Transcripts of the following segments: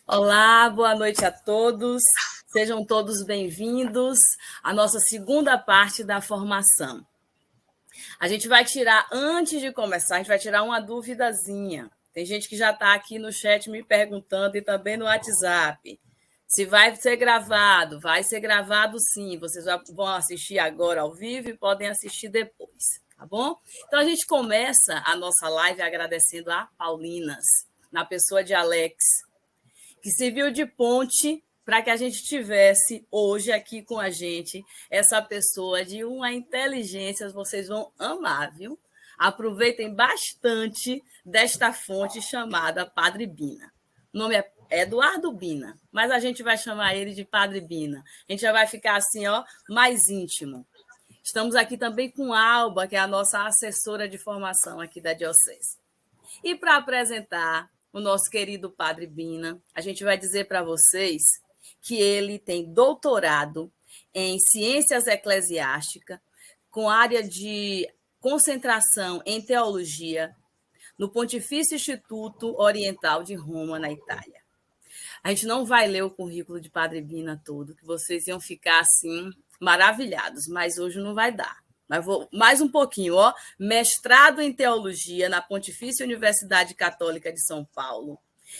Olá, boa noite a todos. Sejam todos bem-vindos à nossa segunda parte da formação. A gente vai tirar, antes de começar, a gente vai tirar uma duvidazinha. Tem gente que já está aqui no chat me perguntando e também no WhatsApp. Se vai ser gravado, vai ser gravado sim. Vocês vão assistir agora ao vivo e podem assistir depois, tá bom? Então a gente começa a nossa live agradecendo a Paulinas, na pessoa de Alex, que serviu de ponte para que a gente tivesse hoje aqui com a gente essa pessoa de uma inteligência, vocês vão amar, viu? Aproveitem bastante desta fonte chamada Padre Bina. O nome é Eduardo Bina, mas a gente vai chamar ele de Padre Bina. A gente já vai ficar assim, ó, mais íntimo. Estamos aqui também com Alba, que é a nossa assessora de formação aqui da Diocese. E para apresentar o nosso querido Padre Bina, a gente vai dizer para vocês que ele tem doutorado em Ciências Eclesiásticas, com área de concentração em Teologia, no Pontifício Instituto Oriental de Roma, na Itália. A gente não vai ler o currículo de Padre Bina todo, que vocês iam ficar assim maravilhados, mas hoje não vai dar. Mas vou mais um pouquinho, ó. Mestrado em Teologia na Pontifícia Universidade Católica de São Paulo,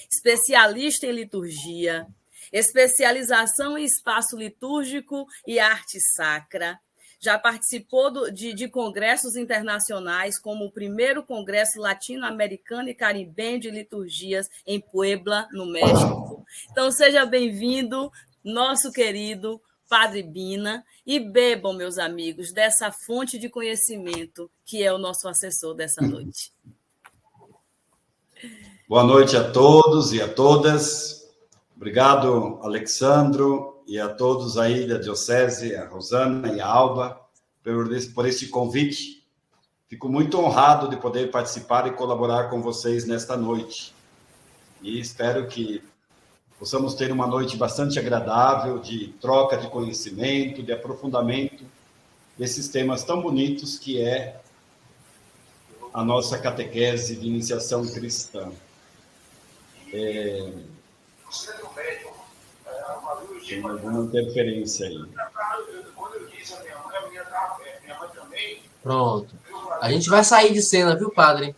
especialista em liturgia, especialização em espaço litúrgico e arte sacra. Já participou de congressos internacionais, como o primeiro Congresso Latino-Americano e Caribenho de Liturgias em Puebla, no México. Então, seja bem-vindo, nosso querido Padre Bina, e bebam, meus amigos, dessa fonte de conhecimento que é o nosso assessor dessa noite. Boa noite a todos e a todas. Obrigado, Alexandro, e a todos aí da Diocese, a Rosana e a Alba, por este convite. Fico muito honrado de poder participar e colaborar com vocês nesta noite. E espero que possamos ter uma noite bastante agradável, de troca de conhecimento, de aprofundamento desses temas tão bonitos que é a nossa catequese de iniciação cristã. Tem alguma interferência aí. Pronto. A gente vai sair de cena, viu, padre?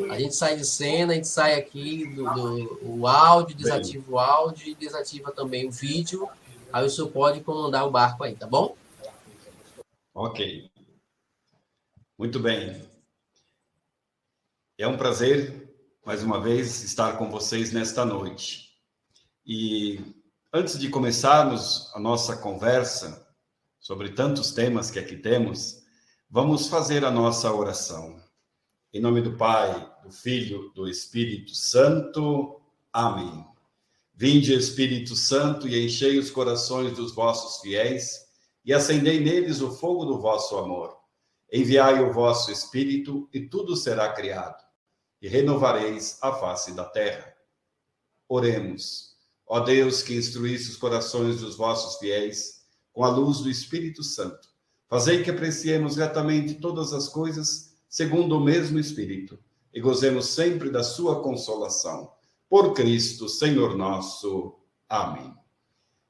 A gente sai de cena, a gente sai aqui do áudio, desativa o áudio e desativa também o vídeo. Aí o senhor pode comandar o barco aí, tá bom? Ok. Muito bem. É um prazer, mais uma vez, estar com vocês nesta noite. E antes de começarmos a nossa conversa sobre tantos temas que aqui temos, vamos fazer a nossa oração. Em nome do Pai, do Filho, do Espírito Santo. Amém. Vinde, Espírito Santo, e enchei os corações dos vossos fiéis, e acendei neles o fogo do vosso amor. Enviai o vosso Espírito, e tudo será criado, e renovareis a face da terra. Oremos. Ó Deus, que instruísse os corações dos vossos fiéis, com a luz do Espírito Santo, fazei que apreciemos retamente todas as coisas, segundo o mesmo Espírito, e gozemos sempre da sua consolação. Por Cristo, Senhor nosso. Amém.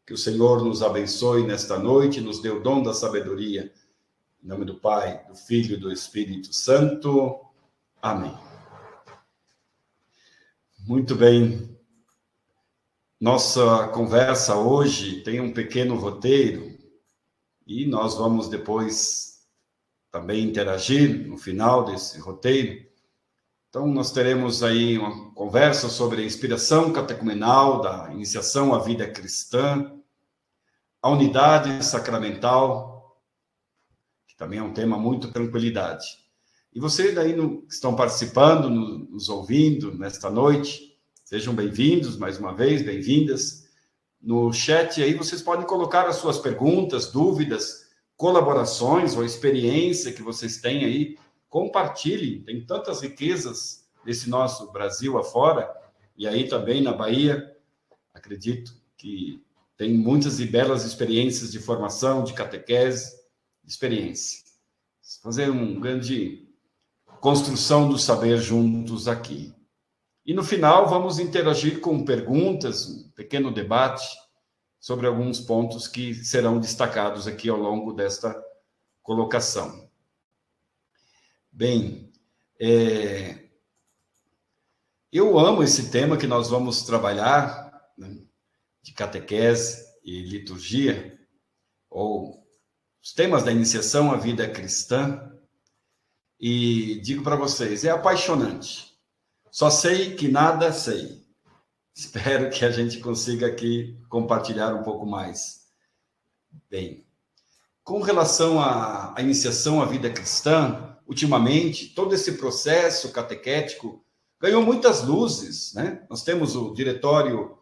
Que o Senhor nos abençoe nesta noite, nos dê o dom da sabedoria. Em nome do Pai, do Filho e do Espírito Santo. Amém. Muito bem. Nossa conversa hoje tem um pequeno roteiro e nós vamos depois também interagir no final desse roteiro. Então, nós teremos aí uma conversa sobre a inspiração catecumenal da iniciação à vida cristã, a unidade sacramental, que também é um tema muito tranquilidade. E vocês aí que estão participando, nos ouvindo nesta noite, sejam bem-vindos mais uma vez, bem-vindas. No chat aí vocês podem colocar as suas perguntas, dúvidas, colaborações ou experiência que vocês têm aí. Compartilhem, tem tantas riquezas desse nosso Brasil afora, e aí também na Bahia, acredito que tem muitas e belas experiências de formação, de catequese, de experiência. Fazer uma grande construção do saber juntos aqui. E no final vamos interagir com perguntas, um pequeno debate sobre alguns pontos que serão destacados aqui ao longo desta colocação. Bem, eu amo esse tema que nós vamos trabalhar, né, de catequese e liturgia, ou os temas da iniciação à vida cristã, e digo para vocês, é apaixonante. Só sei que nada sei. Espero que a gente consiga aqui compartilhar um pouco mais. Bem, com relação à iniciação à vida cristã, ultimamente, todo esse processo catequético ganhou muitas luzes, né? Nós temos o Diretório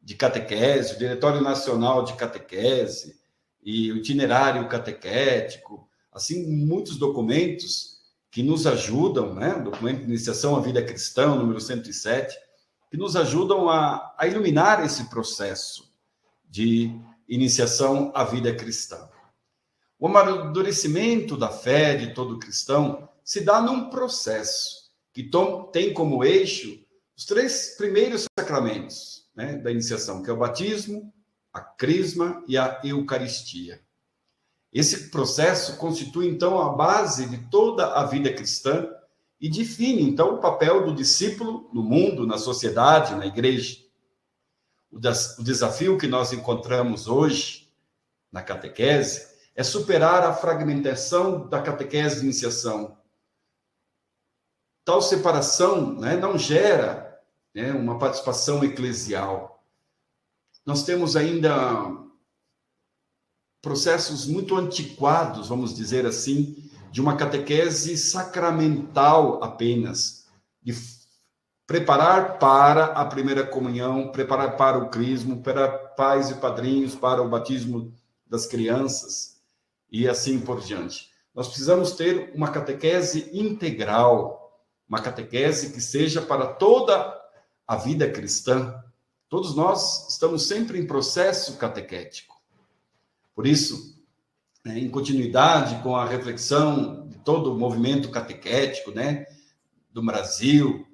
de Catequese, o Diretório Nacional de Catequese e o Itinerário Catequético, assim, muitos documentos que nos ajudam, né? O documento de iniciação à vida cristã, número 107, que nos ajudam a iluminar esse processo de iniciação à vida cristã. O amadurecimento da fé de todo cristão se dá num processo que tem como eixo os 3 primeiros sacramentos, né, da iniciação, que é o batismo, a crisma e a eucaristia. Esse processo constitui, então, a base de toda a vida cristã e define, então, o papel do discípulo no mundo, na sociedade, na igreja. O desafio que nós encontramos hoje na catequese é superar a fragmentação da catequese de iniciação. Tal separação, né, não gera, né, uma participação eclesial. Nós temos ainda processos muito antiquados, vamos dizer assim, de uma catequese sacramental apenas, de preparar para a primeira comunhão, preparar para o crisma, para pais e padrinhos, para o batismo das crianças, e assim por diante. Nós precisamos ter uma catequese integral, uma catequese que seja para toda a vida cristã. Todos nós estamos sempre em processo catequético. Por isso, em continuidade com a reflexão de todo o movimento catequético, né, do Brasil,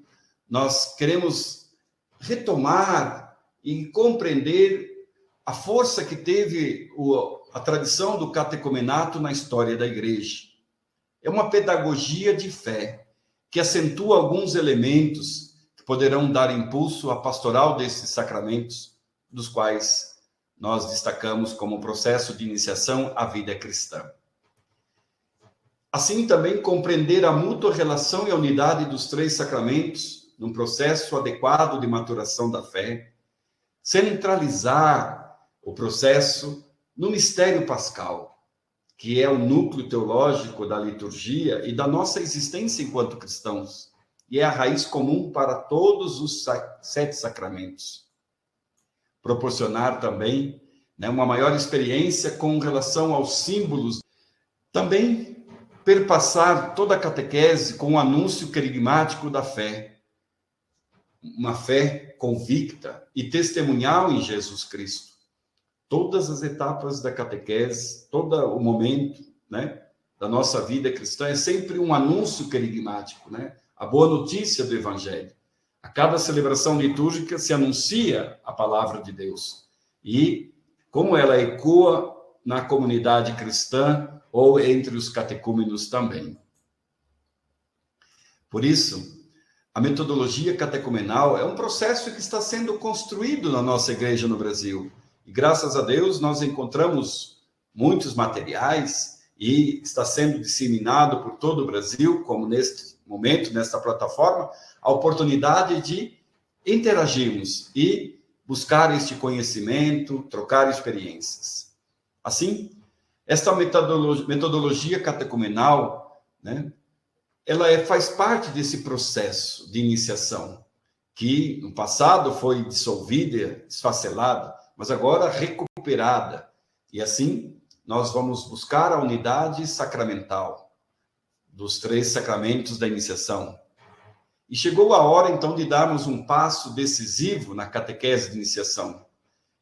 nós queremos retomar e compreender a força que teve a tradição do catecumenato na história da Igreja. É uma pedagogia de fé que acentua alguns elementos que poderão dar impulso à pastoral desses sacramentos, dos quais nós destacamos como processo de iniciação à vida cristã. Assim, também compreender a mútua relação e a unidade dos 3 sacramentos num processo adequado de maturação da fé, centralizar o processo no mistério pascal, que é o núcleo teológico da liturgia e da nossa existência enquanto cristãos, e é a raiz comum para todos os 7 sacramentos. Proporcionar também, né, uma maior experiência com relação aos símbolos. Também perpassar toda a catequese com o anúncio querigmático da fé. Uma fé convicta e testemunhal em Jesus Cristo. Todas as etapas da catequese, todo o momento, né, da nossa vida cristã é sempre um anúncio querigmático, né? A boa notícia do Evangelho. A cada celebração litúrgica se anuncia a palavra de Deus. E como ela ecoa na comunidade cristã ou entre os catecúmenos também. Por isso, a metodologia catecumenal é um processo que está sendo construído na nossa igreja no Brasil. E graças a Deus nós encontramos muitos materiais e está sendo disseminado por todo o Brasil, como neste momento, nesta plataforma, a oportunidade de interagirmos e buscar este conhecimento, trocar experiências. Assim, esta metodologia catecumenal, né, ela faz parte desse processo de iniciação, que no passado foi dissolvida, desfacelada, mas agora recuperada. E assim, nós vamos buscar a unidade sacramental dos 3 sacramentos da iniciação. E chegou a hora, então, de darmos um passo decisivo na catequese de iniciação,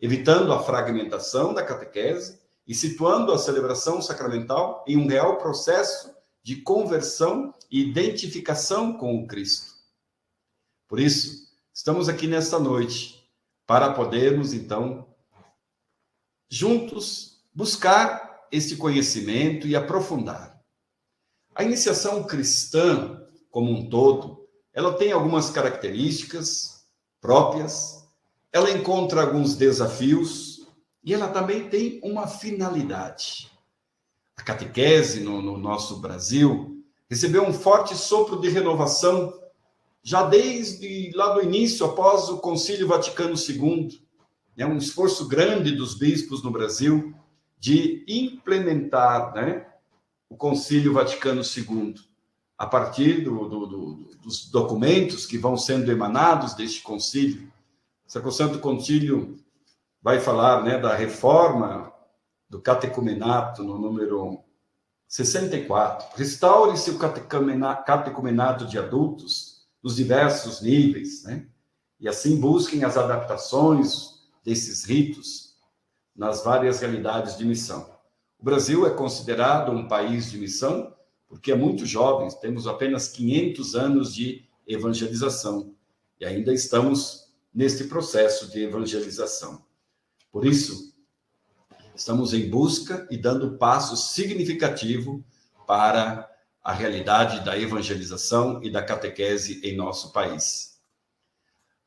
evitando a fragmentação da catequese e situando a celebração sacramental em um real processo de conversão e identificação com o Cristo. Por isso, estamos aqui nesta noite para podermos, então, juntos buscar este conhecimento e aprofundar. A iniciação cristã, como um todo, ela tem algumas características próprias, ela encontra alguns desafios e ela também tem uma finalidade. A catequese no nosso Brasil recebeu um forte sopro de renovação já desde lá do início, após o Concílio Vaticano II. É um esforço grande dos bispos no Brasil de implementar, né, o Concílio Vaticano II, a partir dos documentos que vão sendo emanados deste concílio. O Sacrosanto Concílio vai falar, né, da reforma do catecumenato no número 64. Restaure-se o catecumenato de adultos nos diversos níveis, né? E assim busquem as adaptações desses ritos nas várias realidades de missão. O Brasil é considerado um país de missão porque é muito jovem, temos apenas 500 anos de evangelização e ainda estamos neste processo de evangelização. Por isso, estamos em busca e dando passo significativo para a realidade da evangelização e da catequese em nosso país.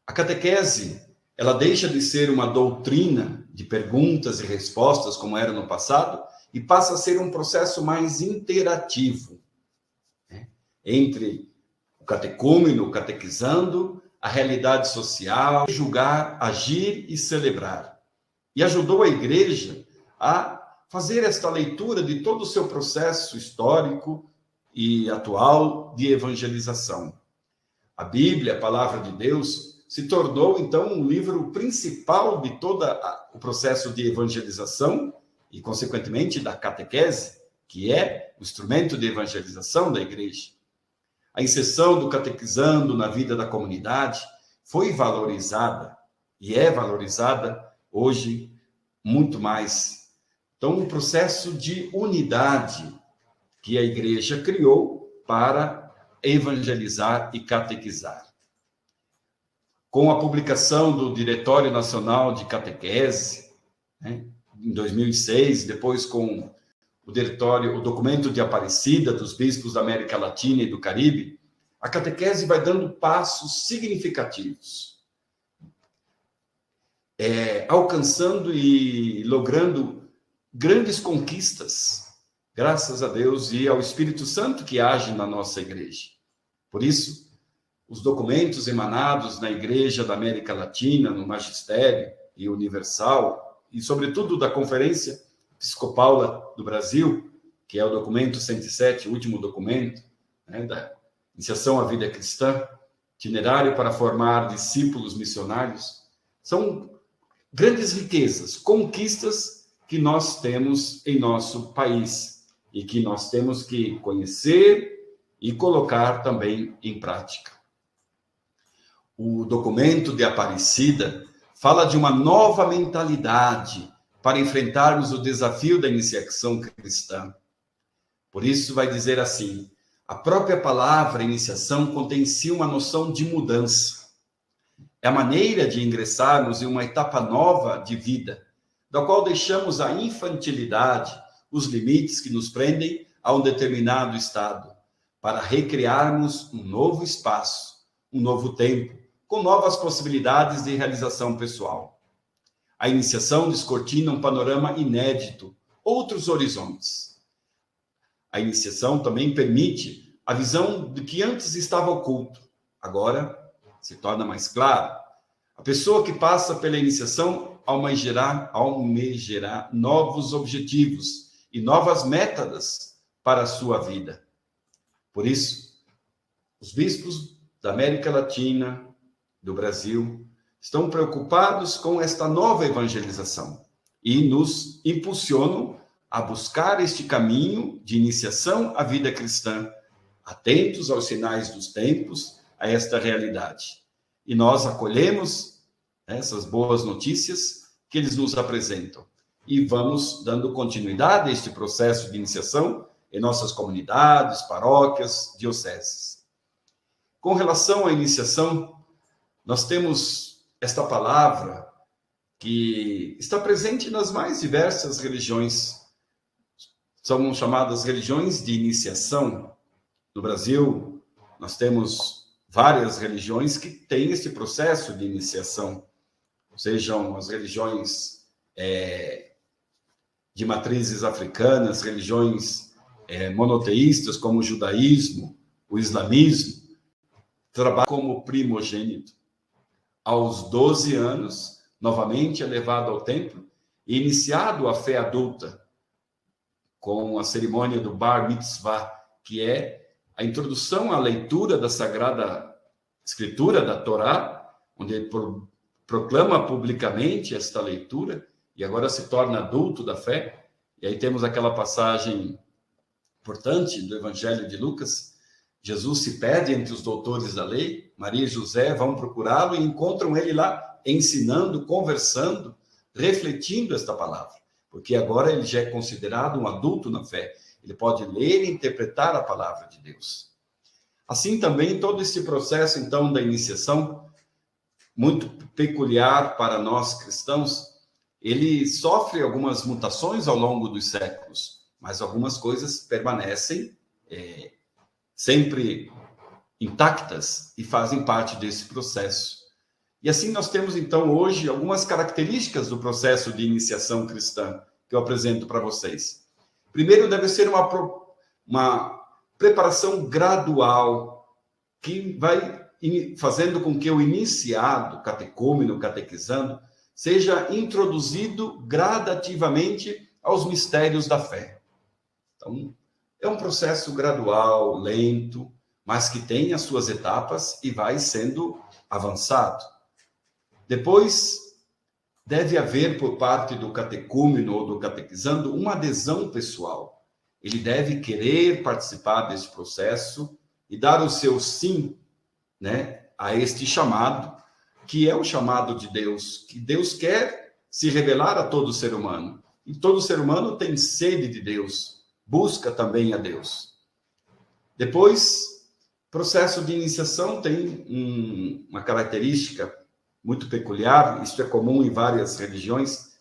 A catequese, ela deixa de ser uma doutrina de perguntas e respostas, como era no passado, e passa a ser um processo mais interativo, né, entre o catecúmeno, o catequizando, a realidade social, julgar, agir e celebrar. E ajudou a Igreja a fazer esta leitura de todo o seu processo histórico e atual de evangelização. A Bíblia, a Palavra de Deus, se tornou, então, um livro principal de todo o processo de evangelização e, consequentemente, da catequese, que é o instrumento de evangelização da Igreja. A inserção do catequizando na vida da comunidade foi valorizada e é valorizada hoje muito mais. Então, um processo de unidade que a Igreja criou para evangelizar e catequizar. Com a publicação do Diretório Nacional de Catequese, né, em 2006, depois com o documento de Aparecida dos bispos da América Latina e do Caribe, a catequese vai dando passos significativos, alcançando e logrando grandes conquistas, graças a Deus e ao Espírito Santo que age na nossa Igreja. Por isso, os documentos emanados na Igreja da América Latina, no Magistério e Universal, e sobretudo da Conferência Episcopal do Brasil, que é o documento 107, o último documento, né, da Iniciação à Vida Cristã, itinerário para formar discípulos missionários, são grandes riquezas, conquistas que nós temos em nosso país e que nós temos que conhecer e colocar também em prática. O documento de Aparecida fala de uma nova mentalidade para enfrentarmos o desafio da iniciação cristã. Por isso vai dizer assim: a própria palavra iniciação contém em si uma noção de mudança. É a maneira de ingressarmos em uma etapa nova de vida, da qual deixamos a infantilidade, os limites que nos prendem a um determinado estado, para recriarmos um novo espaço, um novo tempo, com novas possibilidades de realização pessoal. A iniciação descortina um panorama inédito, outros horizontes. A iniciação também permite a visão do que antes estava oculto, agora se torna mais claro. A pessoa que passa pela iniciação almejará novos objetivos e novas metas para a sua vida. Por isso, os bispos da América Latina, do Brasil, estão preocupados com esta nova evangelização e nos impulsionam a buscar este caminho de iniciação à vida cristã, atentos aos sinais dos tempos, a esta realidade. E nós acolhemos essas boas notícias que eles nos apresentam e vamos dando continuidade a este processo de iniciação em nossas comunidades, paróquias, dioceses. Com relação à iniciação, nós temos esta palavra que está presente nas mais diversas religiões. São chamadas religiões de iniciação. No Brasil, nós temos várias religiões que têm esse processo de iniciação. Sejam as religiões de matrizes africanas, religiões monoteístas, como o judaísmo, o islamismo, trabalham como primogênito. Aos 12 anos, novamente é levado ao templo e iniciado a fé adulta, com a cerimônia do Bar Mitzvah, que é a introdução à leitura da Sagrada Escritura, da Torá, onde ele proclama publicamente esta leitura, e agora se torna adulto da fé. E aí temos aquela passagem importante do Evangelho de Lucas. Jesus se perde entre os doutores da lei, Maria e José vão procurá-lo e encontram ele lá ensinando, conversando, refletindo esta palavra, porque agora ele já é considerado um adulto na fé, ele pode ler e interpretar a palavra de Deus. Assim também todo esse processo então da iniciação, muito peculiar para nós cristãos, ele sofre algumas mutações ao longo dos séculos, mas algumas coisas permanecem sempre intactas e fazem parte desse processo. E assim nós temos, então, hoje, algumas características do processo de iniciação cristã que eu apresento para vocês. Primeiro, deve ser uma preparação gradual que vai fazendo com que o iniciado, catecúmeno, catequizando, seja introduzido gradativamente aos mistérios da fé. Então, é um processo gradual, lento, mas que tem as suas etapas e vai sendo avançado. Depois, deve haver por parte do catecúmeno ou do catequizando uma adesão pessoal. Ele deve querer participar desse processo e dar o seu sim, a este chamado, que é o chamado de Deus, que Deus quer se revelar a todo ser humano. E todo ser humano tem sede de Deus, busca também a Deus. Depois, processo de iniciação tem uma característica muito peculiar, isso é comum em várias religiões,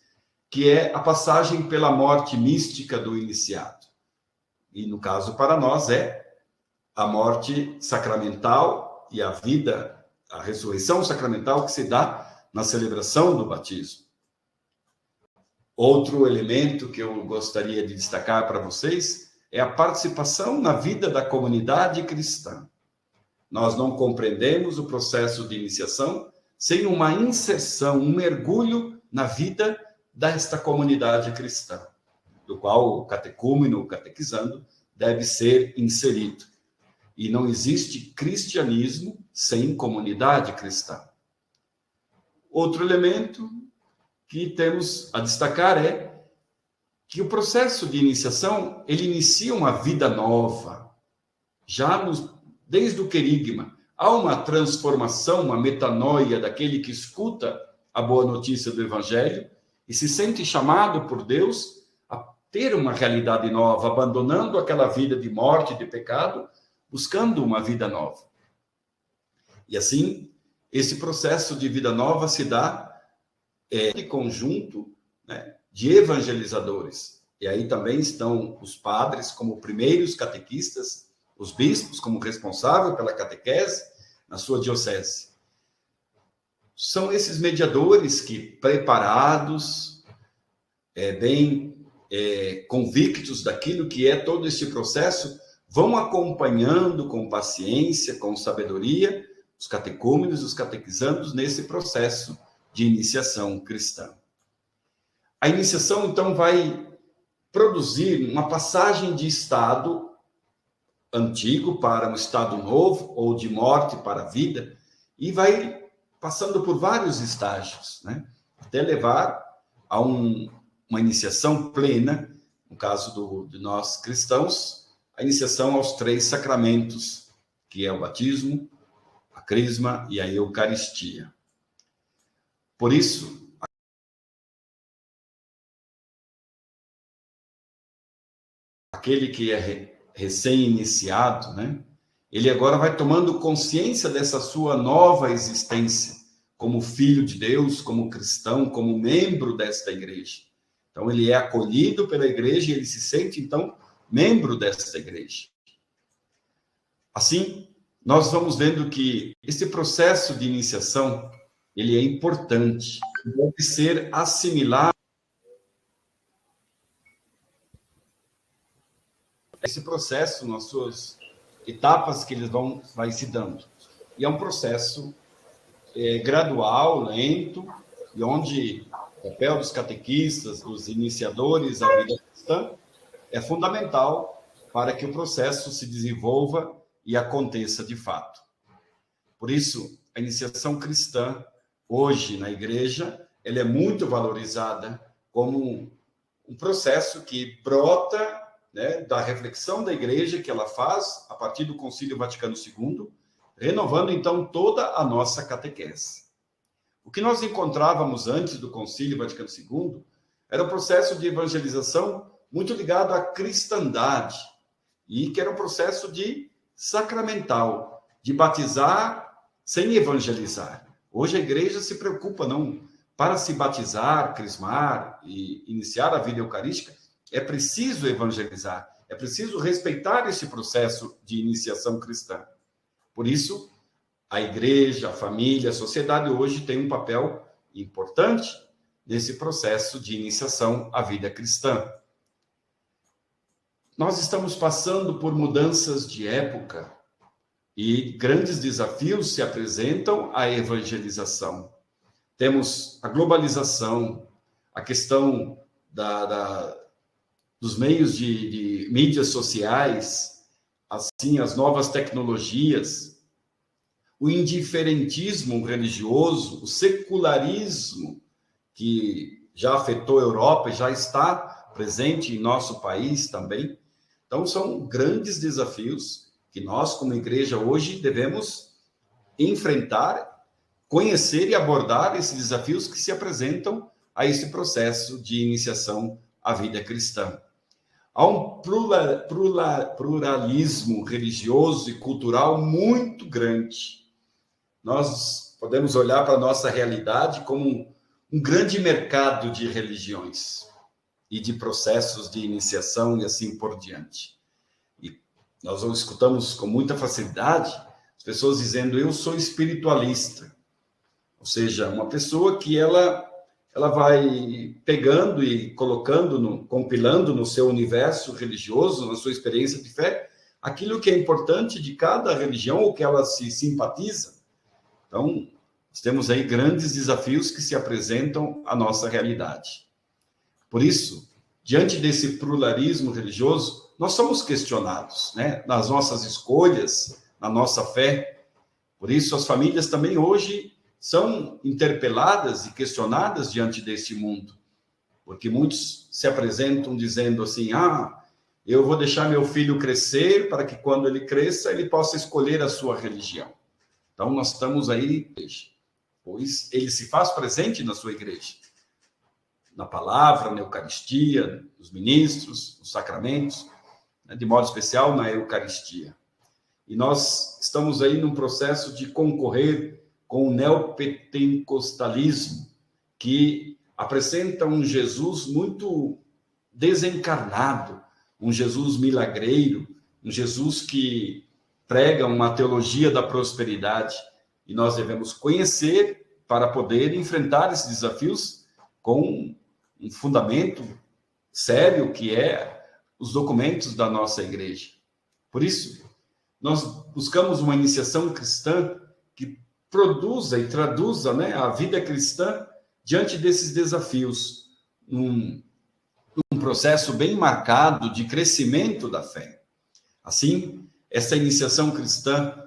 que é a passagem pela morte mística do iniciado. E, no caso, para nós, é a morte sacramental e a vida, a ressurreição sacramental que se dá na celebração do batismo. Outro elemento que eu gostaria de destacar para vocês é a participação na vida da comunidade cristã. Nós não compreendemos o processo de iniciação sem uma inserção, um mergulho na vida desta comunidade cristã, do qual o catecúmeno, o catequizando, deve ser inserido. E não existe cristianismo sem comunidade cristã. Outro elemento que temos a destacar é que o processo de iniciação, ele inicia uma vida nova. Desde o querigma, há uma transformação, uma metanoia daquele que escuta a boa notícia do Evangelho e se sente chamado por Deus a ter uma realidade nova, abandonando aquela vida de morte e de pecado, buscando uma vida nova. E assim, esse processo de vida nova se dá de conjunto de evangelizadores. E aí também estão os padres como primeiros catequistas, os bispos como responsável pela catequese na sua diocese. São esses mediadores que, preparados, bem convictos daquilo que é todo esse processo, vão acompanhando com paciência, com sabedoria, os catecúmenos, os catequizandos nesse processo de iniciação cristã. A iniciação, então, vai produzir uma passagem de estado antigo para um estado novo, ou de morte para a vida, e vai passando por vários estágios, até levar a uma iniciação plena, no caso de nós cristãos, a iniciação aos 3 sacramentos, que é o batismo, a crisma e a Eucaristia. Por isso, aquele que é recém-iniciado, ele agora vai tomando consciência dessa sua nova existência, como filho de Deus, como cristão, como membro desta igreja. Então, ele é acolhido pela igreja e ele se sente, então, membro desta igreja. Assim, nós vamos vendo que esse processo de iniciação, ele é importante, deve ser assimilado. Esse processo, nas suas etapas que eles vai se dando. E é um processo gradual, lento, e onde o papel dos catequistas, dos iniciadores à vida cristã, é fundamental para que o processo se desenvolva e aconteça de fato. Por isso, a iniciação cristã, hoje na igreja, ela é muito valorizada como um processo que brota, né, da reflexão da igreja que ela faz a partir do Concílio Vaticano II, renovando então toda a nossa catequese. O que nós encontrávamos antes do Concílio Vaticano II era um processo de evangelização muito ligado à cristandade, e que era um processo de sacramental, de batizar sem evangelizar. Hoje a igreja se preocupa, não, para se batizar, crismar e iniciar a vida eucarística, é preciso evangelizar, é preciso respeitar esse processo de iniciação cristã. Por isso, a igreja, a família, a sociedade hoje tem um papel importante nesse processo de iniciação à vida cristã. Nós estamos passando por mudanças de época e grandes desafios se apresentam à evangelização. Temos a globalização, a questão dos meios de mídias sociais, assim, as novas tecnologias, o indiferentismo religioso, o secularismo que já afetou a Europa e já está presente em nosso país também. Então, são grandes desafios que nós, como igreja, hoje devemos enfrentar, conhecer e abordar esses desafios que se apresentam a esse processo de iniciação à vida cristã. Há um pluralismo religioso e cultural muito grande. Nós podemos olhar para a nossa realidade como um grande mercado de religiões e de processos de iniciação e assim por diante. E nós escutamos com muita facilidade as pessoas dizendo: eu sou espiritualista. Ou seja, uma pessoa que ela vai pegando e colocando, compilando no seu universo religioso, na sua experiência de fé, aquilo que é importante de cada religião ou que ela se simpatiza. Então, nós temos aí grandes desafios que se apresentam à nossa realidade. Por isso, diante desse pluralismo religioso, nós somos questionados, né, nas nossas escolhas, na nossa fé. Por isso, as famílias também hoje são interpeladas e questionadas diante deste mundo, porque muitos se apresentam dizendo assim: eu vou deixar meu filho crescer para que quando ele cresça ele possa escolher a sua religião. Então nós estamos aí, pois ele se faz presente na sua igreja, na palavra, na Eucaristia, nos ministros, nos sacramentos, né, de modo especial na Eucaristia. E nós estamos aí num processo de concorrer com o neopentecostalismo, que apresenta um Jesus muito desencarnado, um Jesus milagreiro, um Jesus que prega uma teologia da prosperidade. E nós devemos conhecer para poder enfrentar esses desafios com um fundamento sério, que é os documentos da nossa igreja. Por isso, nós buscamos uma iniciação cristã que produza e traduza, né, a vida cristã diante desses desafios, um processo bem marcado de crescimento da fé. Assim, essa iniciação cristã,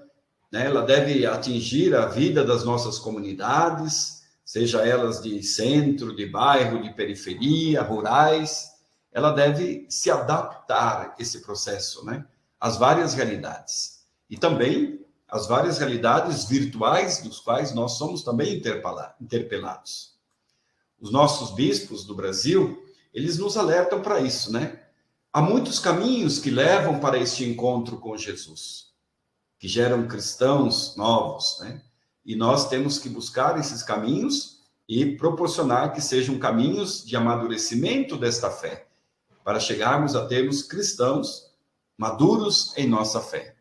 né, ela deve atingir a vida das nossas comunidades, seja elas de centro, de bairro, de periferia, rurais. Ela deve se adaptar a esse processo, né, às várias realidades. E também as várias realidades virtuais dos quais nós somos também interpelados. Os nossos bispos do Brasil, eles nos alertam para isso, né? Há muitos caminhos que levam para este encontro com Jesus, que geram cristãos novos, né? e nós temos que buscar esses caminhos e proporcionar que sejam caminhos de amadurecimento desta fé, para chegarmos a termos cristãos maduros em nossa fé.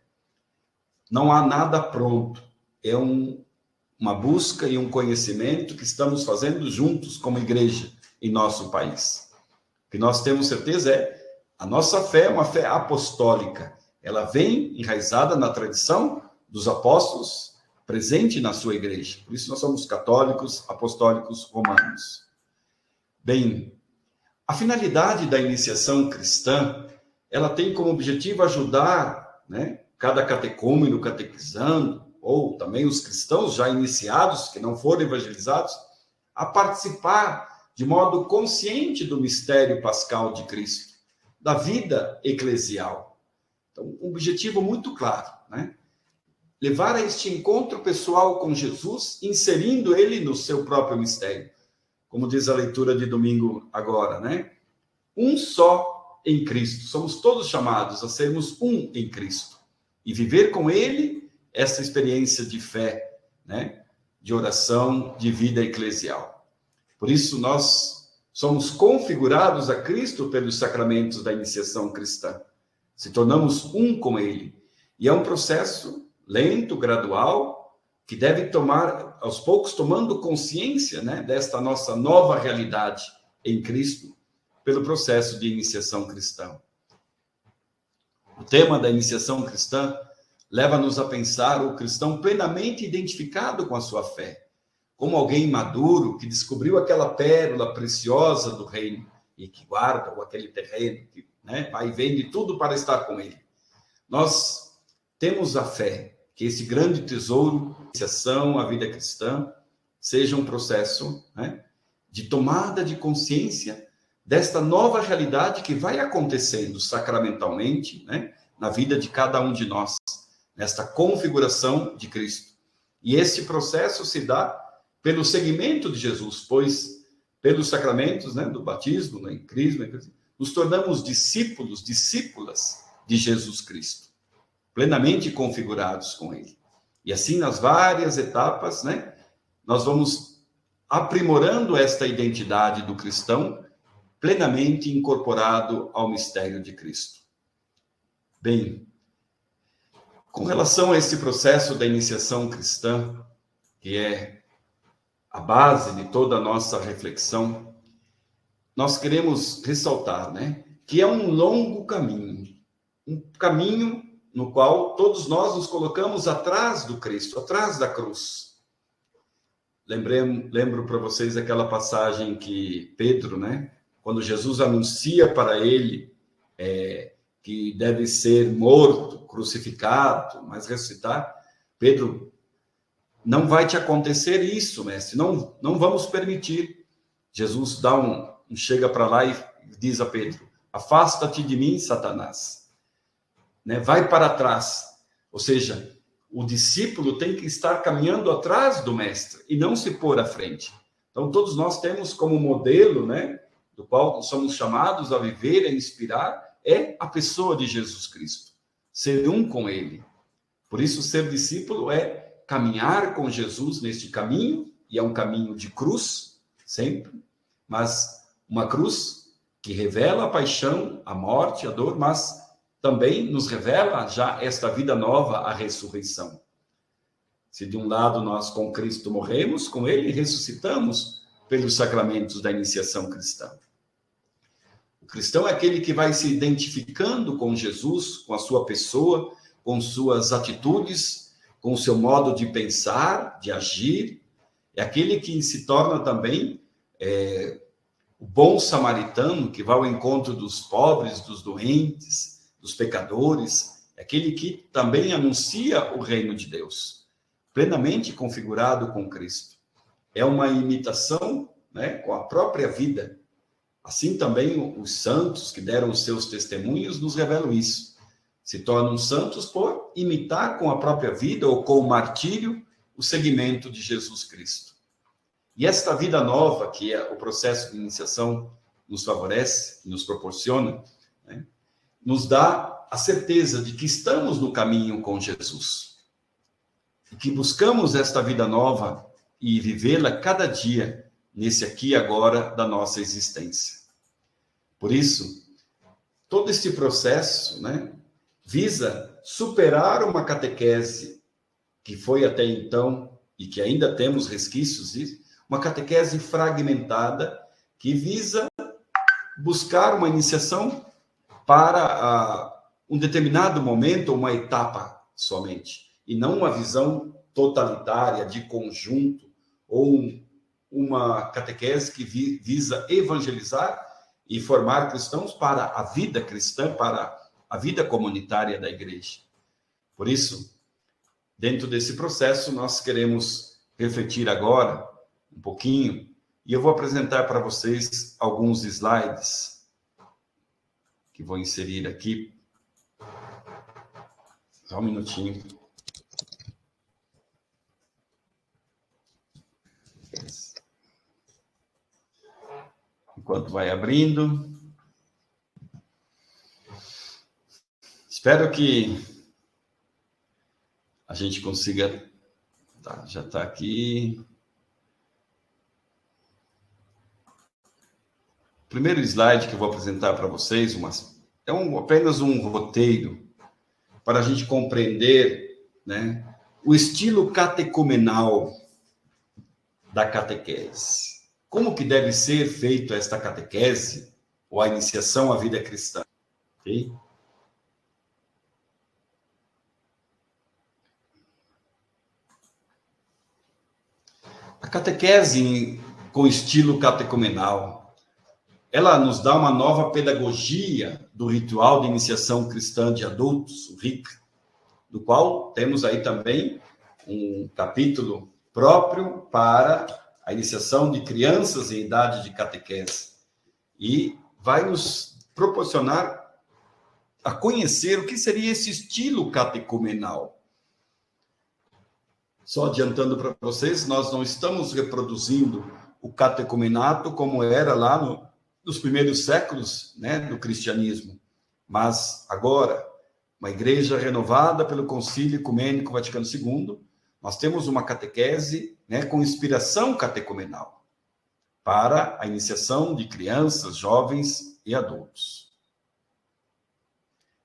Não há nada pronto, é uma busca e um conhecimento que estamos fazendo juntos como igreja em nosso país. O que nós temos certeza a nossa fé é uma fé apostólica. Ela vem enraizada na tradição dos apóstolos, presente na sua igreja. Por isso nós somos católicos, apostólicos, romanos. Bem, a finalidade da iniciação cristã, ela tem como objetivo ajudar, cada catecúmeno, catequizando, ou também os cristãos já iniciados, que não foram evangelizados, a participar de modo consciente do mistério pascal de Cristo, da vida eclesial. Então, um objetivo muito claro, levar a este encontro pessoal com Jesus, inserindo ele no seu próprio mistério. Como diz a leitura de domingo agora, Um só em Cristo. Somos todos chamados a sermos um em Cristo. E viver com ele essa experiência de fé, de oração, de vida eclesial. Por isso, nós somos configurados a Cristo pelos sacramentos da iniciação cristã. Se tornamos um com ele. E é um processo lento, gradual, que deve tomar, aos poucos, tomando consciência desta nossa nova realidade em Cristo, pelo processo de iniciação cristã. O tema da iniciação cristã leva-nos a pensar o cristão plenamente identificado com a sua fé, como alguém maduro que descobriu aquela pérola preciosa do reino e que guarda, ou aquele terreno que vai e vende tudo para estar com ele. Nós temos a fé que esse grande tesouro, a iniciação, a vida cristã, seja um processo de tomada de consciência desta nova realidade que vai acontecendo sacramentalmente na vida de cada um de nós, nesta configuração de Cristo. E esse processo se dá pelo seguimento de Jesus, pois pelos sacramentos do batismo, do crisma, nos tornamos discípulos, discípulas de Jesus Cristo, plenamente configurados com ele. E assim, nas várias etapas, nós vamos aprimorando esta identidade do cristão, plenamente incorporado ao mistério de Cristo. Bem, com relação a esse processo da iniciação cristã, que é a base de toda a nossa reflexão, nós queremos ressaltar, que é um longo caminho, um caminho no qual todos nós nos colocamos atrás do Cristo, atrás da cruz. Lembro para vocês aquela passagem que Pedro, quando Jesus anuncia para ele que deve ser morto, crucificado, mas ressuscitar, Pedro, não vai te acontecer isso, mestre, não vamos permitir. Jesus chega para lá e diz a Pedro, afasta-te de mim, Satanás. Vai para trás. Ou seja, o discípulo tem que estar caminhando atrás do mestre e não se pôr à frente. Então, todos nós temos como modelo, do qual somos chamados a viver e a inspirar, é a pessoa de Jesus Cristo. Ser um com ele. Por isso, ser discípulo é caminhar com Jesus neste caminho, e é um caminho de cruz, sempre, mas uma cruz que revela a paixão, a morte, a dor, mas também nos revela já esta vida nova, a ressurreição. Se de um lado nós com Cristo morremos, com ele ressuscitamos pelos sacramentos da iniciação cristã. O cristão é aquele que vai se identificando com Jesus, com a sua pessoa, com suas atitudes, com o seu modo de pensar, de agir. É aquele que se torna também o bom samaritano, que vai ao encontro dos pobres, dos doentes, dos pecadores, é aquele que também anuncia o reino de Deus, plenamente configurado com Cristo. É uma imitação com a própria vida. Assim também os santos que deram os seus testemunhos nos revelam isso. Se tornam santos por imitar com a própria vida ou com o martírio o seguimento de Jesus Cristo. E esta vida nova, que é o processo de iniciação nos favorece, nos proporciona, nos dá a certeza de que estamos no caminho com Jesus. e que buscamos esta vida nova e vivê-la cada dia nesse aqui e agora da nossa existência. Por isso, todo este processo, né, visa superar uma catequese que foi até então, e que ainda temos resquícios disso, uma catequese fragmentada, que visa buscar uma iniciação para um determinado momento, uma etapa somente, e não uma visão totalitária, de conjunto, ou uma catequese que visa evangelizar e formar cristãos para a vida cristã, para a vida comunitária da igreja. Por isso, dentro desse processo, nós queremos refletir agora um pouquinho, e eu vou apresentar para vocês alguns slides que vou inserir aqui. Só um minutinho. Enquanto vai abrindo. Espero que a gente consiga... Tá, já está aqui. O primeiro slide que eu vou apresentar para vocês apenas um roteiro para a gente compreender, né, o estilo catecumenal da catequese. Como que deve ser feita esta catequese ou a iniciação à vida cristã? Okay? A catequese com estilo catecumenal, ela nos dá uma nova pedagogia do ritual de iniciação cristã de adultos, o RIC, do qual temos aí também um capítulo próprio para a iniciação de crianças em idade de catequese. E vai nos proporcionar a conhecer o que seria esse estilo catecumenal. Só adiantando para vocês, nós não estamos reproduzindo o catecumenato como era lá nos primeiros séculos, né, do cristianismo. Mas agora, uma igreja renovada pelo Concílio Ecumênico Vaticano II, nós temos uma catequese, né, com inspiração catecumenal para a iniciação de crianças, jovens e adultos.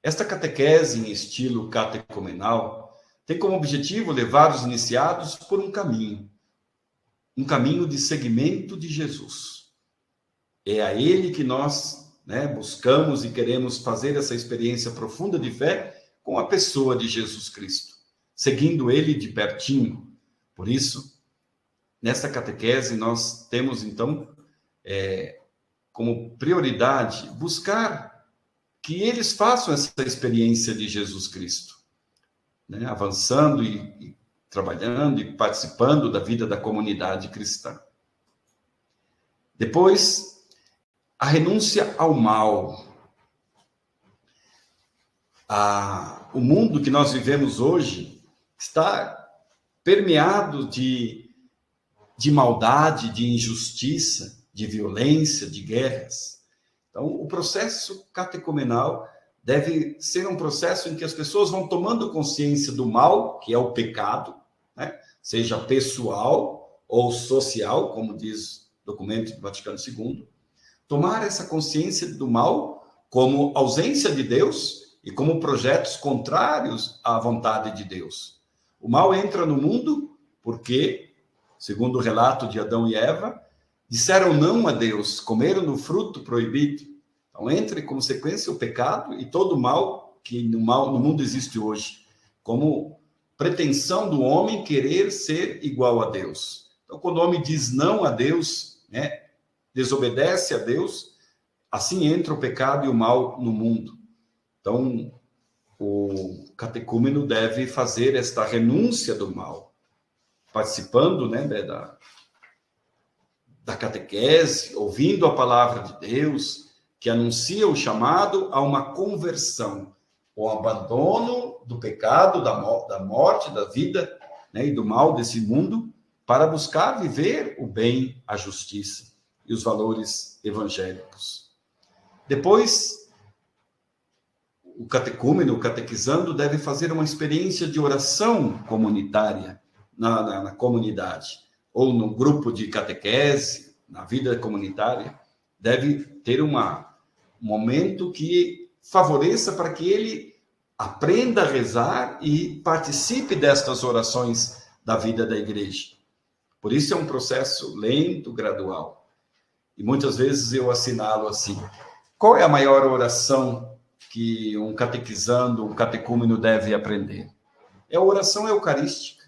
Esta catequese em estilo catecumenal tem como objetivo levar os iniciados por um caminho de seguimento de Jesus. É a ele que nós, né, buscamos e queremos fazer essa experiência profunda de fé com a pessoa de Jesus Cristo, seguindo ele de pertinho. Por isso, nessa catequese, nós temos, então, como prioridade, buscar que eles façam essa experiência de Jesus Cristo, né, avançando e trabalhando e participando da vida da comunidade cristã. Depois, a renúncia ao mal. O mundo que nós vivemos hoje está permeado de maldade, de injustiça, de violência, de guerras. Então, o processo catecumenal deve ser um processo em que as pessoas vão tomando consciência do mal, que é o pecado, né? Seja pessoal ou social, como diz o documento do Vaticano II, tomar essa consciência do mal como ausência de Deus e como projetos contrários à vontade de Deus. O mal entra no mundo porque, segundo o relato de Adão e Eva, disseram não a Deus, comeram do fruto proibido. Então, entra em consequência o pecado e todo o mal que no mundo existe hoje, como pretensão do homem querer ser igual a Deus. Então, quando o homem diz não a Deus, né, desobedece a Deus, assim entra o pecado e o mal no mundo. Então, o catecúmeno deve fazer esta renúncia do mal, participando, né, da catequese, ouvindo a palavra de Deus, que anuncia o chamado a uma conversão, o abandono do pecado, da morte, da vida, né, e do mal desse mundo, para buscar viver o bem, a justiça e os valores evangélicos. Depois, o catecúmeno, o catequizando, deve fazer uma experiência de oração comunitária na comunidade, ou no grupo de catequese, na vida comunitária, deve ter um momento que favoreça para que ele aprenda a rezar e participe destas orações da vida da igreja. Por isso é um processo lento, gradual. E muitas vezes eu assinalo assim: qual é a maior oração que um catequizando, um catecúmeno deve aprender? É a oração eucarística,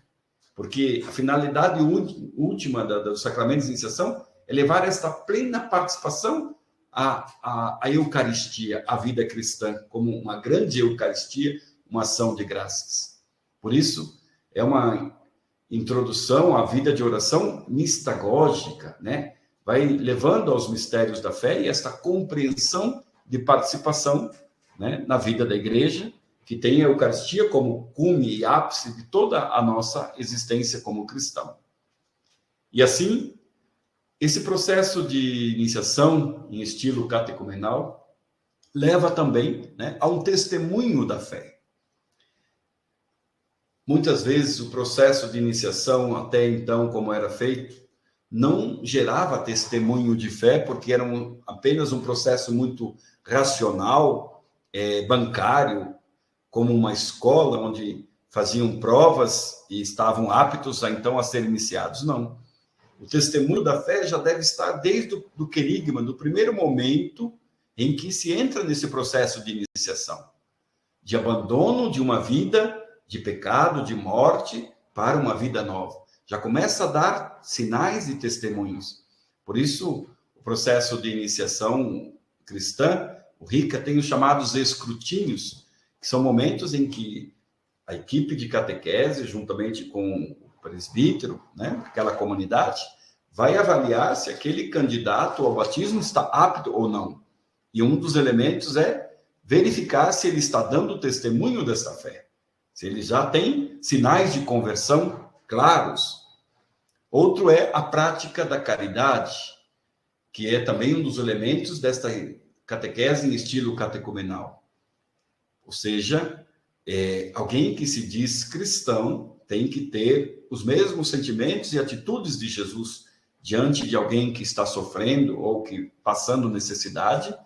porque a finalidade última do sacramento de iniciação é levar esta plena participação à Eucaristia, à vida cristã, como uma grande Eucaristia, uma ação de graças. Por isso, é uma introdução à vida de oração mistagógica, né? Vai levando aos mistérios da fé e esta compreensão de participação, né, na vida da igreja, que tem a Eucaristia como cume e ápice de toda a nossa existência como cristão. E assim, esse processo de iniciação em estilo catecumenal leva também, né, a um testemunho da fé. Muitas vezes o processo de iniciação, até então, como era feito, não gerava testemunho de fé, porque era apenas um processo muito racional, bancário, como uma escola onde faziam provas e estavam aptos então a ser iniciados. Não. O testemunho da fé já deve estar desde o querigma, do primeiro momento em que se entra nesse processo de iniciação, de abandono de uma vida de pecado, de morte, para uma vida nova. Já começa a dar sinais e testemunhos. Por isso, o processo de iniciação cristã, o RICA, tem os chamados escrutínios, que são momentos em que a equipe de catequese, juntamente com o presbítero, né, aquela comunidade, vai avaliar se aquele candidato ao batismo está apto ou não. E um dos elementos é verificar se ele está dando testemunho dessa fé, se ele já tem sinais de conversão claros. Outro é a prática da caridade, que é também um dos elementos desta catequese em estilo catecumenal. Ou seja, alguém que se diz cristão tem que ter os mesmos sentimentos e atitudes de Jesus diante de alguém que está sofrendo ou que passando necessidade.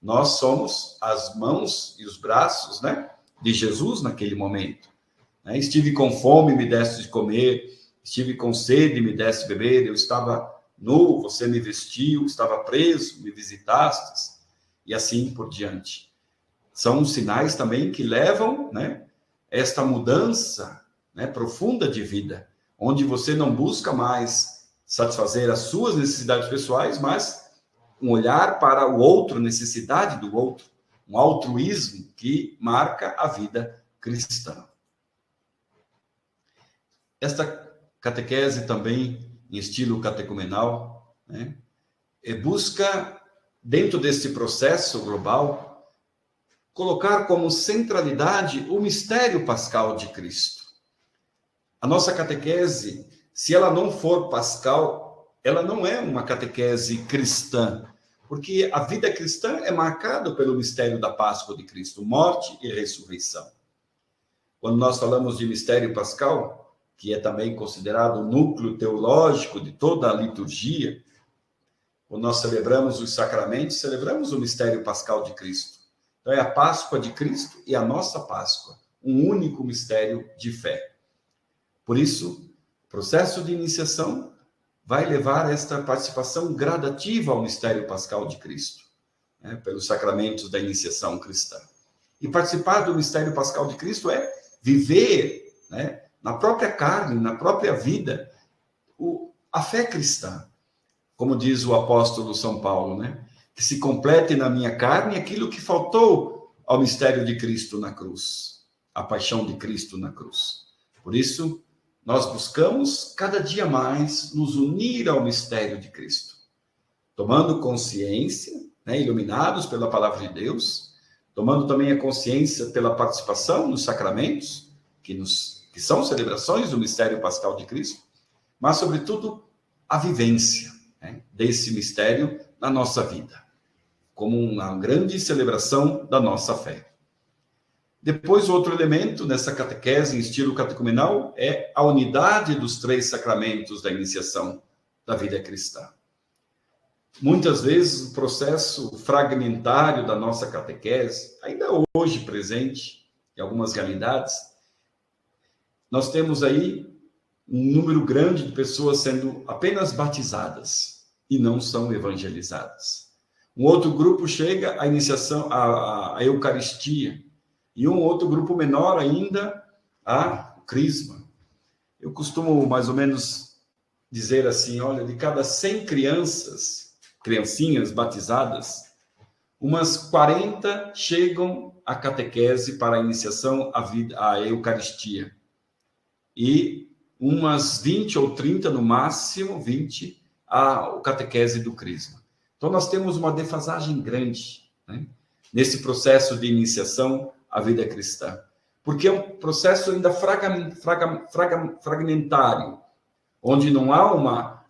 Nós somos as mãos e os braços, né, de Jesus naquele momento. Estive com fome, me deste de comer. Estive com sede, me deste de beber. Eu estava nu, você me vestiu. Estava preso, me visitastes. E assim por diante. São sinais também que levam, né, esta mudança, né, profunda de vida, onde você não busca mais satisfazer as suas necessidades pessoais, mas um olhar para o outro, necessidade do outro, um altruísmo que marca a vida cristã. Esta catequese também, em estilo catecumenal, né, busca, dentro deste processo global, colocar como centralidade o mistério pascal de Cristo. A nossa catequese, se ela não for pascal, ela não é uma catequese cristã, porque a vida cristã é marcada pelo mistério da Páscoa de Cristo, morte e ressurreição. Quando nós falamos de mistério pascal, que é também considerado o núcleo teológico de toda a liturgia, quando nós celebramos os sacramentos, celebramos o mistério pascal de Cristo. Então é a Páscoa de Cristo e a nossa Páscoa, um único mistério de fé. Por isso, o processo de iniciação vai levar a esta participação gradativa ao mistério pascal de Cristo, né, pelos sacramentos da iniciação cristã. E participar do mistério pascal de Cristo é viver, né, na própria carne, na própria vida, a fé cristã. Como diz o apóstolo São Paulo, né, que se complete na minha carne aquilo que faltou ao mistério de Cristo na cruz, a paixão de Cristo na cruz. Por isso, nós buscamos cada dia mais nos unir ao mistério de Cristo, tomando consciência, né, iluminados pela palavra de Deus, tomando também a consciência pela participação nos sacramentos, que são celebrações do mistério pascal de Cristo, mas, sobretudo, a vivência, né, desse mistério na nossa vida, como uma grande celebração da nossa fé. Depois, outro elemento nessa catequese em estilo catecumenal é a unidade dos 3 sacramentos da iniciação da vida cristã. Muitas vezes o processo fragmentário da nossa catequese, ainda hoje presente em algumas realidades, nós temos aí um número grande de pessoas sendo apenas batizadas e não são evangelizadas. Um outro grupo chega à iniciação, à Eucaristia, e um outro grupo menor ainda a Crisma. Eu costumo mais ou menos dizer assim, olha, de cada 100 criancinhas batizadas, umas 40 chegam à catequese para a iniciação à Eucaristia. E umas 20 ou 30, no máximo 20, a catequese do Crisma. Então, nós temos uma defasagem grande, né, nesse processo de iniciação à vida cristã. Porque é um processo ainda fragmentário, onde não há uma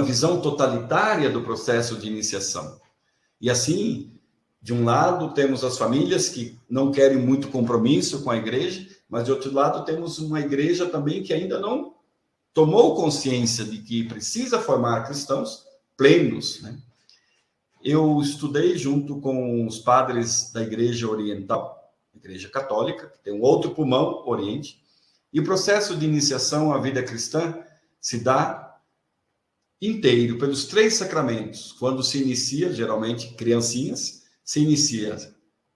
visão totalitária do processo de iniciação. E assim, de um lado, temos as famílias que não querem muito compromisso com a igreja, mas de outro lado, temos uma igreja também que ainda não tomou consciência de que precisa formar cristãos plenos, né? Eu estudei junto com os padres da Igreja Oriental, Igreja Católica, que tem um outro pulmão, Oriente, e o processo de iniciação à vida cristã se dá inteiro pelos 3 sacramentos. Quando se inicia, geralmente criancinhas, se inicia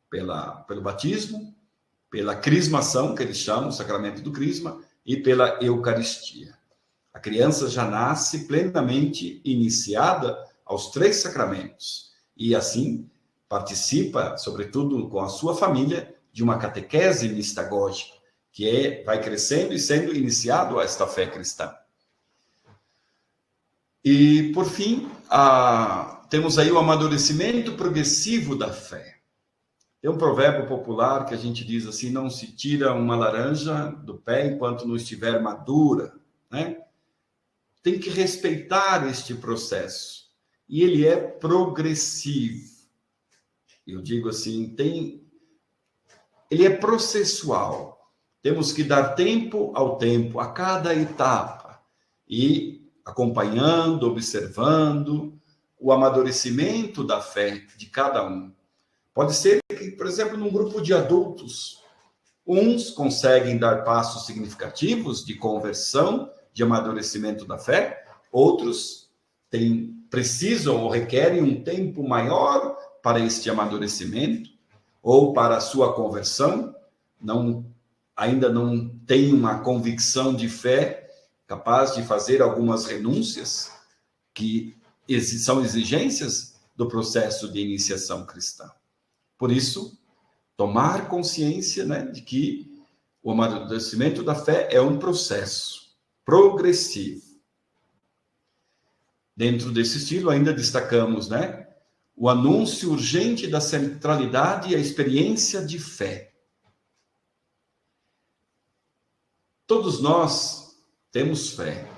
pelo batismo, pela crismação, que eles chamam, o sacramento do crisma, e pela Eucaristia. A criança já nasce plenamente iniciada aos 3 sacramentos, e assim participa, sobretudo com a sua família, de uma catequese mistagógica, que vai crescendo e sendo iniciado a esta fé cristã. E, por fim, temos aí o amadurecimento progressivo da fé. Tem um provérbio popular que a gente diz assim, não se tira uma laranja do pé enquanto não estiver madura, né? Tem que respeitar este processo. E ele é progressivo. Eu digo assim, ele é processual. Temos que dar tempo ao tempo, a cada etapa, e acompanhando, observando o amadurecimento da fé de cada um. Pode ser que, por exemplo, num grupo de adultos, uns conseguem dar passos significativos de conversão, de amadurecimento da fé, outros precisam ou requerem um tempo maior para este amadurecimento ou para a sua conversão, ainda não tem uma convicção de fé capaz de fazer algumas renúncias que são exigências do processo de iniciação cristã. Por isso, tomar consciência, né, de que o amadurecimento da fé é um processo progressivo. Dentro desse estilo, ainda destacamos, né, o anúncio urgente da centralidade e a experiência de fé. Todos nós temos fé,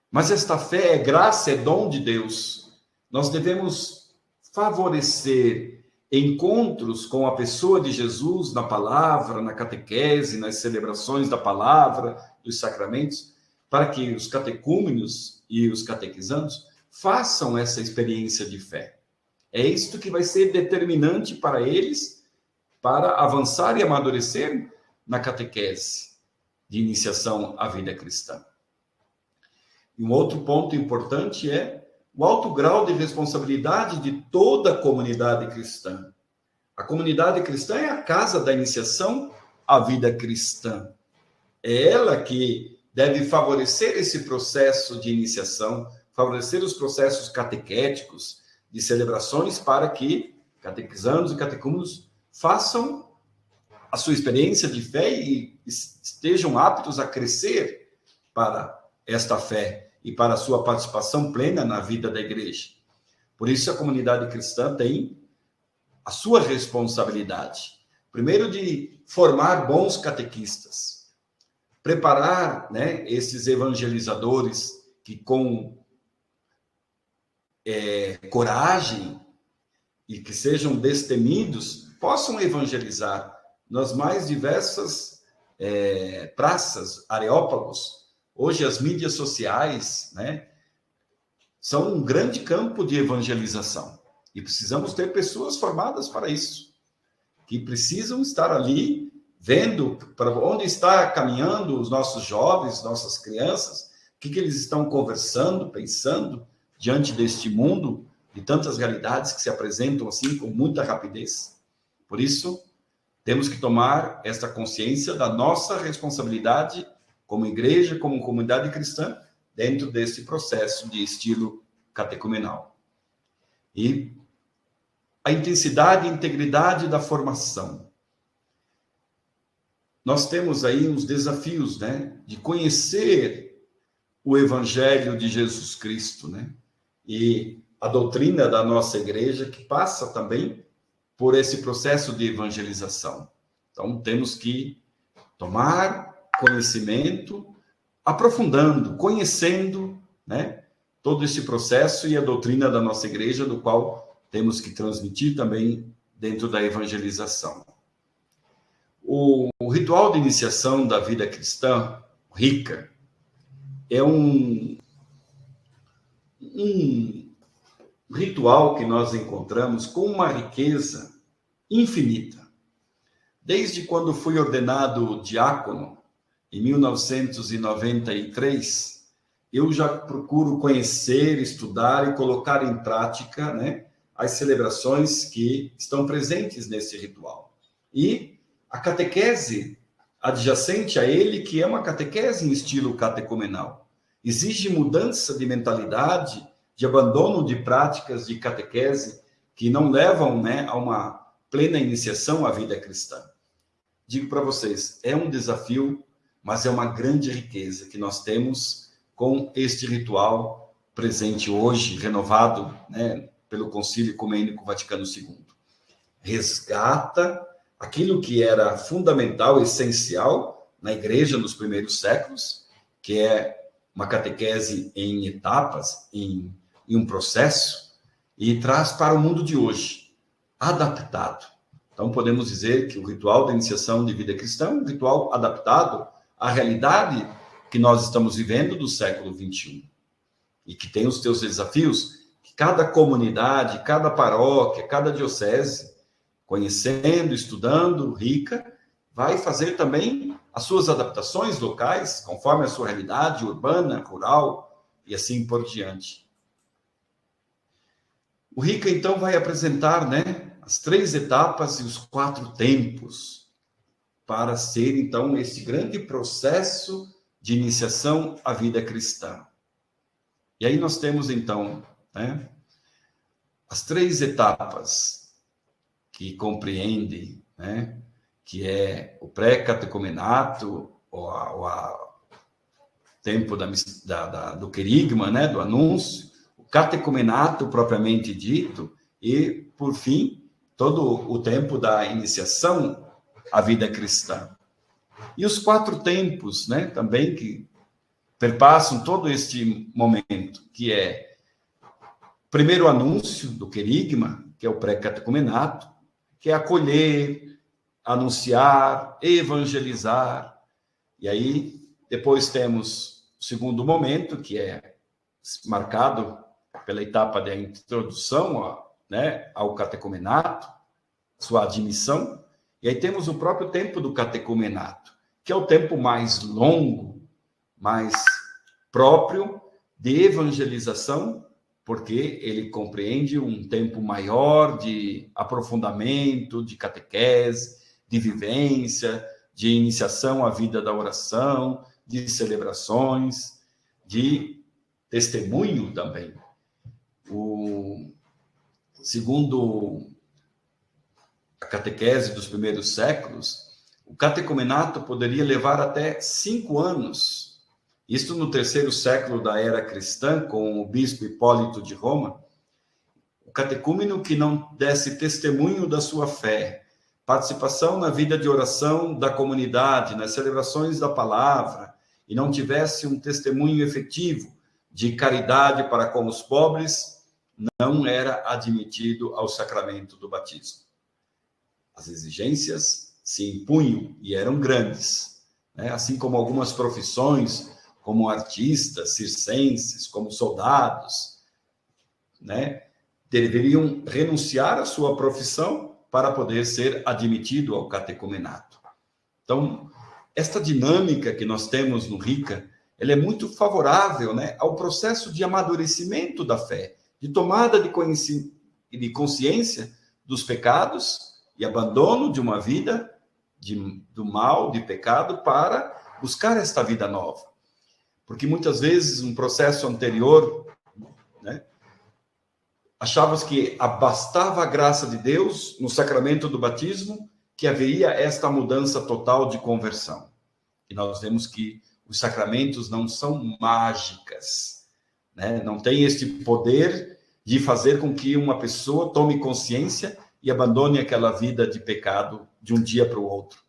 mas esta fé é graça, é dom de Deus. Nós devemos favorecer encontros com a pessoa de Jesus na palavra, na catequese, nas celebrações da palavra, dos sacramentos, para que os catecúmenos e os catequizandos façam essa experiência de fé. É isto que vai ser determinante para eles, para avançar e amadurecer na catequese de iniciação à vida cristã. E um outro ponto importante é o alto grau de responsabilidade de toda a comunidade cristã. A comunidade cristã é a casa da iniciação à vida cristã. É ela que deve favorecer esse processo de iniciação, favorecer os processos catequéticos, de celebrações, para que catequizandos e catecúmenos façam a sua experiência de fé e estejam aptos a crescer para esta fé e para a sua participação plena na vida da igreja. Por isso, a comunidade cristã tem a sua responsabilidade. Primeiro, de formar bons catequistas, preparar, né, esses evangelizadores que com coragem e que sejam destemidos possam evangelizar nas mais diversas praças, areópagos. Hoje as mídias sociais, né, são um grande campo de evangelização. E precisamos ter pessoas formadas para isso, que precisam estar ali vendo para onde está caminhando os nossos jovens, nossas crianças, o que eles estão conversando, pensando diante deste mundo de tantas realidades que se apresentam assim com muita rapidez. Por isso, temos que tomar esta consciência da nossa responsabilidade como igreja, como comunidade cristã, dentro desse processo de estilo catecumenal. E a intensidade e integridade da formação. Nós temos aí uns desafios, né, de conhecer o Evangelho de Jesus Cristo, né, e a doutrina da nossa igreja, que passa também por esse processo de evangelização. Então, temos que tomar conhecimento, aprofundando, conhecendo, né, todo esse processo e a doutrina da nossa igreja, do qual temos que transmitir também dentro da evangelização. O ritual de iniciação da vida cristã, rica, é um ritual que nós encontramos com uma riqueza infinita. Desde quando fui ordenado diácono, em 1993, eu já procuro conhecer, estudar e colocar em prática, né, as celebrações que estão presentes nesse ritual. E a catequese adjacente a ele, que é uma catequese em estilo catecumenal, exige mudança de mentalidade, de abandono de práticas de catequese que não levam, né, a uma plena iniciação à vida cristã. Digo para vocês, é um desafio, mas é uma grande riqueza que nós temos com este ritual presente hoje, renovado, né, pelo Concílio Ecumênico Vaticano II. Resgata aquilo que era fundamental, essencial na igreja nos primeiros séculos, que é uma catequese em etapas, em um processo, e traz para o mundo de hoje, adaptado. Então, podemos dizer que o ritual da iniciação de vida cristã é um ritual adaptado à realidade que nós estamos vivendo do século XXI, e que tem os seus desafios, que cada comunidade, cada paróquia, cada diocese, conhecendo, estudando, rica, vai fazer também as suas adaptações locais, conforme a sua realidade urbana, rural, e assim por diante. O RICA, então, vai apresentar, né, as 3 etapas e os 4 tempos, para ser, então, esse grande processo de iniciação à vida cristã. E aí nós temos, então, né, as 3 etapas, que compreende, né, que é o pré-catecumenato, o tempo do querigma, né, do anúncio, o catecumenato propriamente dito, e, por fim, todo o tempo da iniciação à vida cristã. E os 4 tempos, né, também, que perpassam todo este momento, que é o primeiro anúncio do querigma, que é o pré-catecumenato, que é acolher, anunciar, evangelizar. E aí, depois temos o segundo momento, que é marcado pela etapa da introdução, né, ao catecumenato, sua admissão. E aí temos o próprio tempo do catecumenato, que é o tempo mais longo, mais próprio de evangelização, porque ele compreende um tempo maior de aprofundamento, de catequese, de vivência, de iniciação à vida da oração, de celebrações, de testemunho também. Segundo a catequese dos primeiros séculos, o catecumenato poderia levar até 5 anos. Isto no 3º século da era cristã, com o bispo Hipólito de Roma. O catecúmeno que não desse testemunho da sua fé, participação na vida de oração da comunidade, nas celebrações da palavra, e não tivesse um testemunho efetivo de caridade para com os pobres, não era admitido ao sacramento do batismo. As exigências se impunham e eram grandes, né? Assim como algumas profissões, como artistas, circenses, como soldados, né? Deveriam renunciar à sua profissão para poder ser admitido ao catecumenato. Então, esta dinâmica que nós temos no RICA, ela é muito favorável, né, ao processo de amadurecimento da fé, de tomada de consciência dos pecados e abandono de uma vida do mal, de pecado, para buscar esta vida nova. Porque muitas vezes, um processo anterior, né, achávamos que bastava a graça de Deus no sacramento do batismo, que haveria esta mudança total de conversão. E nós vemos que os sacramentos não são mágicas, né? Não tem este poder de fazer com que uma pessoa tome consciência e abandone aquela vida de pecado de um dia para o outro.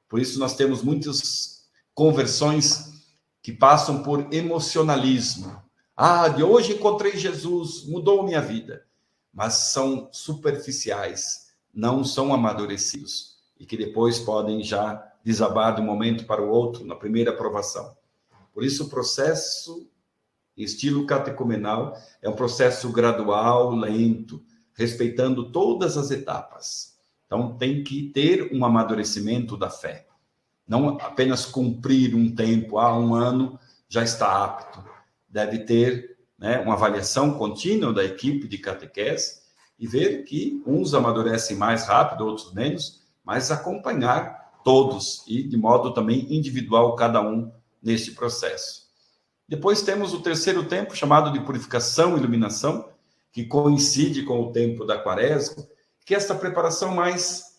Por isso nós temos muitas conversões que passam por emocionalismo. De hoje encontrei Jesus, mudou minha vida. Mas são superficiais, não são amadurecidos. E que depois podem já desabar de um momento para o outro, na primeira aprovação. Por isso, o processo, estilo catecumenal, é um processo gradual, lento, respeitando todas as etapas. Então, tem que ter um amadurecimento da fé. Não apenas cumprir um tempo, 1 ano, já está apto. Deve ter, né, uma avaliação contínua da equipe de catequese e ver que uns amadurecem mais rápido, outros menos, mas acompanhar todos e de modo também individual cada um neste processo. Depois temos o terceiro tempo, chamado de purificação e iluminação, que coincide com o tempo da Quaresma, que é esta preparação mais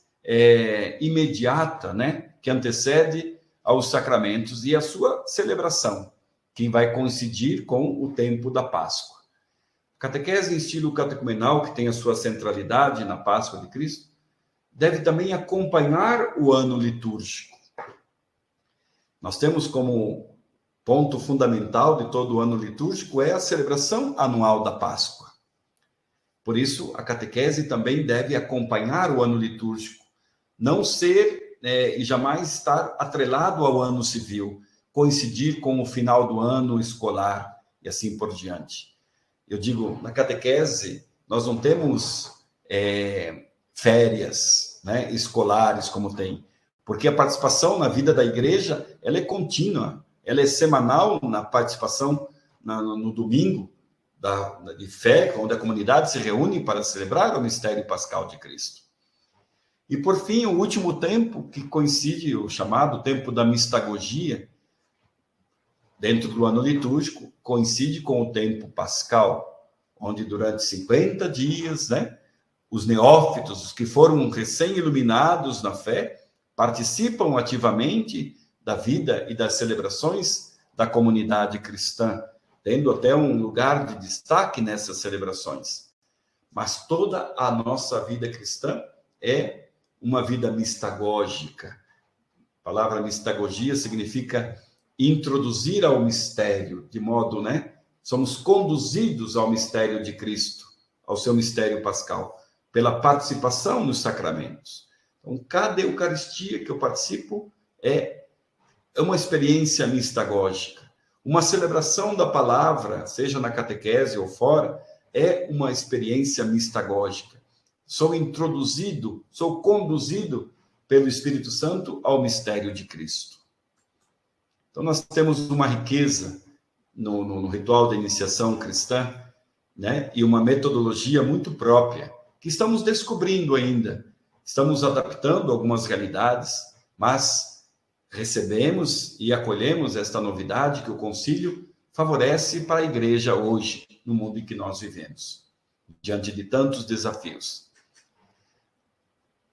imediata, né, que antecede aos sacramentos e a sua celebração, que vai coincidir com o tempo da Páscoa. Catequese em estilo catecumenal, que tem a sua centralidade na Páscoa de Cristo, deve também acompanhar o ano litúrgico. Nós temos como ponto fundamental de todo o ano litúrgico a celebração anual da Páscoa. Por isso, a catequese também deve acompanhar o ano litúrgico, não ser e jamais estar atrelado ao ano civil, coincidir com o final do ano escolar e assim por diante. Eu digo, na catequese, nós não temos férias, né, escolares como tem, porque a participação na vida da igreja, ela é contínua, ela é semanal na participação no domingo de fé, onde a comunidade se reúne para celebrar o mistério pascal de Cristo. E, por fim, o último tempo, que coincide, o chamado tempo da mistagogia, dentro do ano litúrgico, coincide com o tempo pascal, onde durante 50 dias, né, os neófitos, os que foram recém-iluminados na fé, participam ativamente da vida e das celebrações da comunidade cristã, tendo até um lugar de destaque nessas celebrações. Mas toda a nossa vida cristã é uma vida mistagógica. A palavra mistagogia significa introduzir ao mistério, de modo, né, somos conduzidos ao mistério de Cristo, ao seu mistério pascal, pela participação nos sacramentos. Então, cada Eucaristia que eu participo é uma experiência mistagógica. Uma celebração da palavra, seja na catequese ou fora, é uma experiência mistagógica. Sou introduzido, sou conduzido pelo Espírito Santo ao mistério de Cristo. Então, nós temos uma riqueza no ritual da iniciação cristã, né, e uma metodologia muito própria, que estamos descobrindo ainda. Estamos adaptando algumas realidades, mas recebemos e acolhemos esta novidade que o concílio favorece para a igreja hoje, no mundo em que nós vivemos, diante de tantos desafios.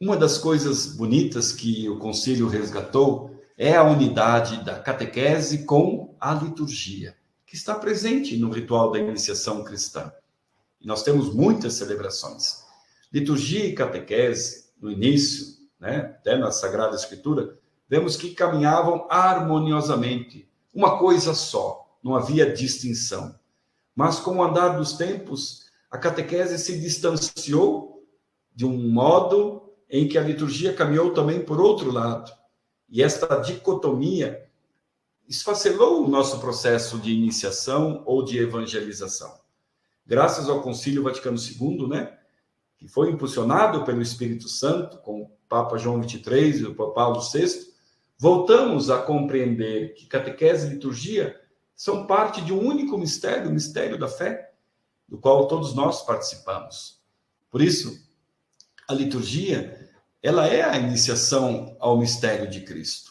Uma das coisas bonitas que o concílio resgatou é a unidade da catequese com a liturgia, que está presente no ritual da iniciação cristã. E nós temos muitas celebrações. Liturgia e catequese, no início, né, até na Sagrada Escritura, vemos que caminhavam harmoniosamente, uma coisa só, não havia distinção. Mas com o andar dos tempos, a catequese se distanciou de um modo em que a liturgia caminhou também por outro lado. E esta dicotomia esfacelou o nosso processo de iniciação ou de evangelização. Graças ao Concílio Vaticano II, né, que foi impulsionado pelo Espírito Santo, com o Papa João XXIII e o Papa Paulo VI, voltamos a compreender que catequese e liturgia são parte de um único mistério, o mistério da fé, do qual todos nós participamos. Por isso, a liturgia, ela é a iniciação ao mistério de Cristo.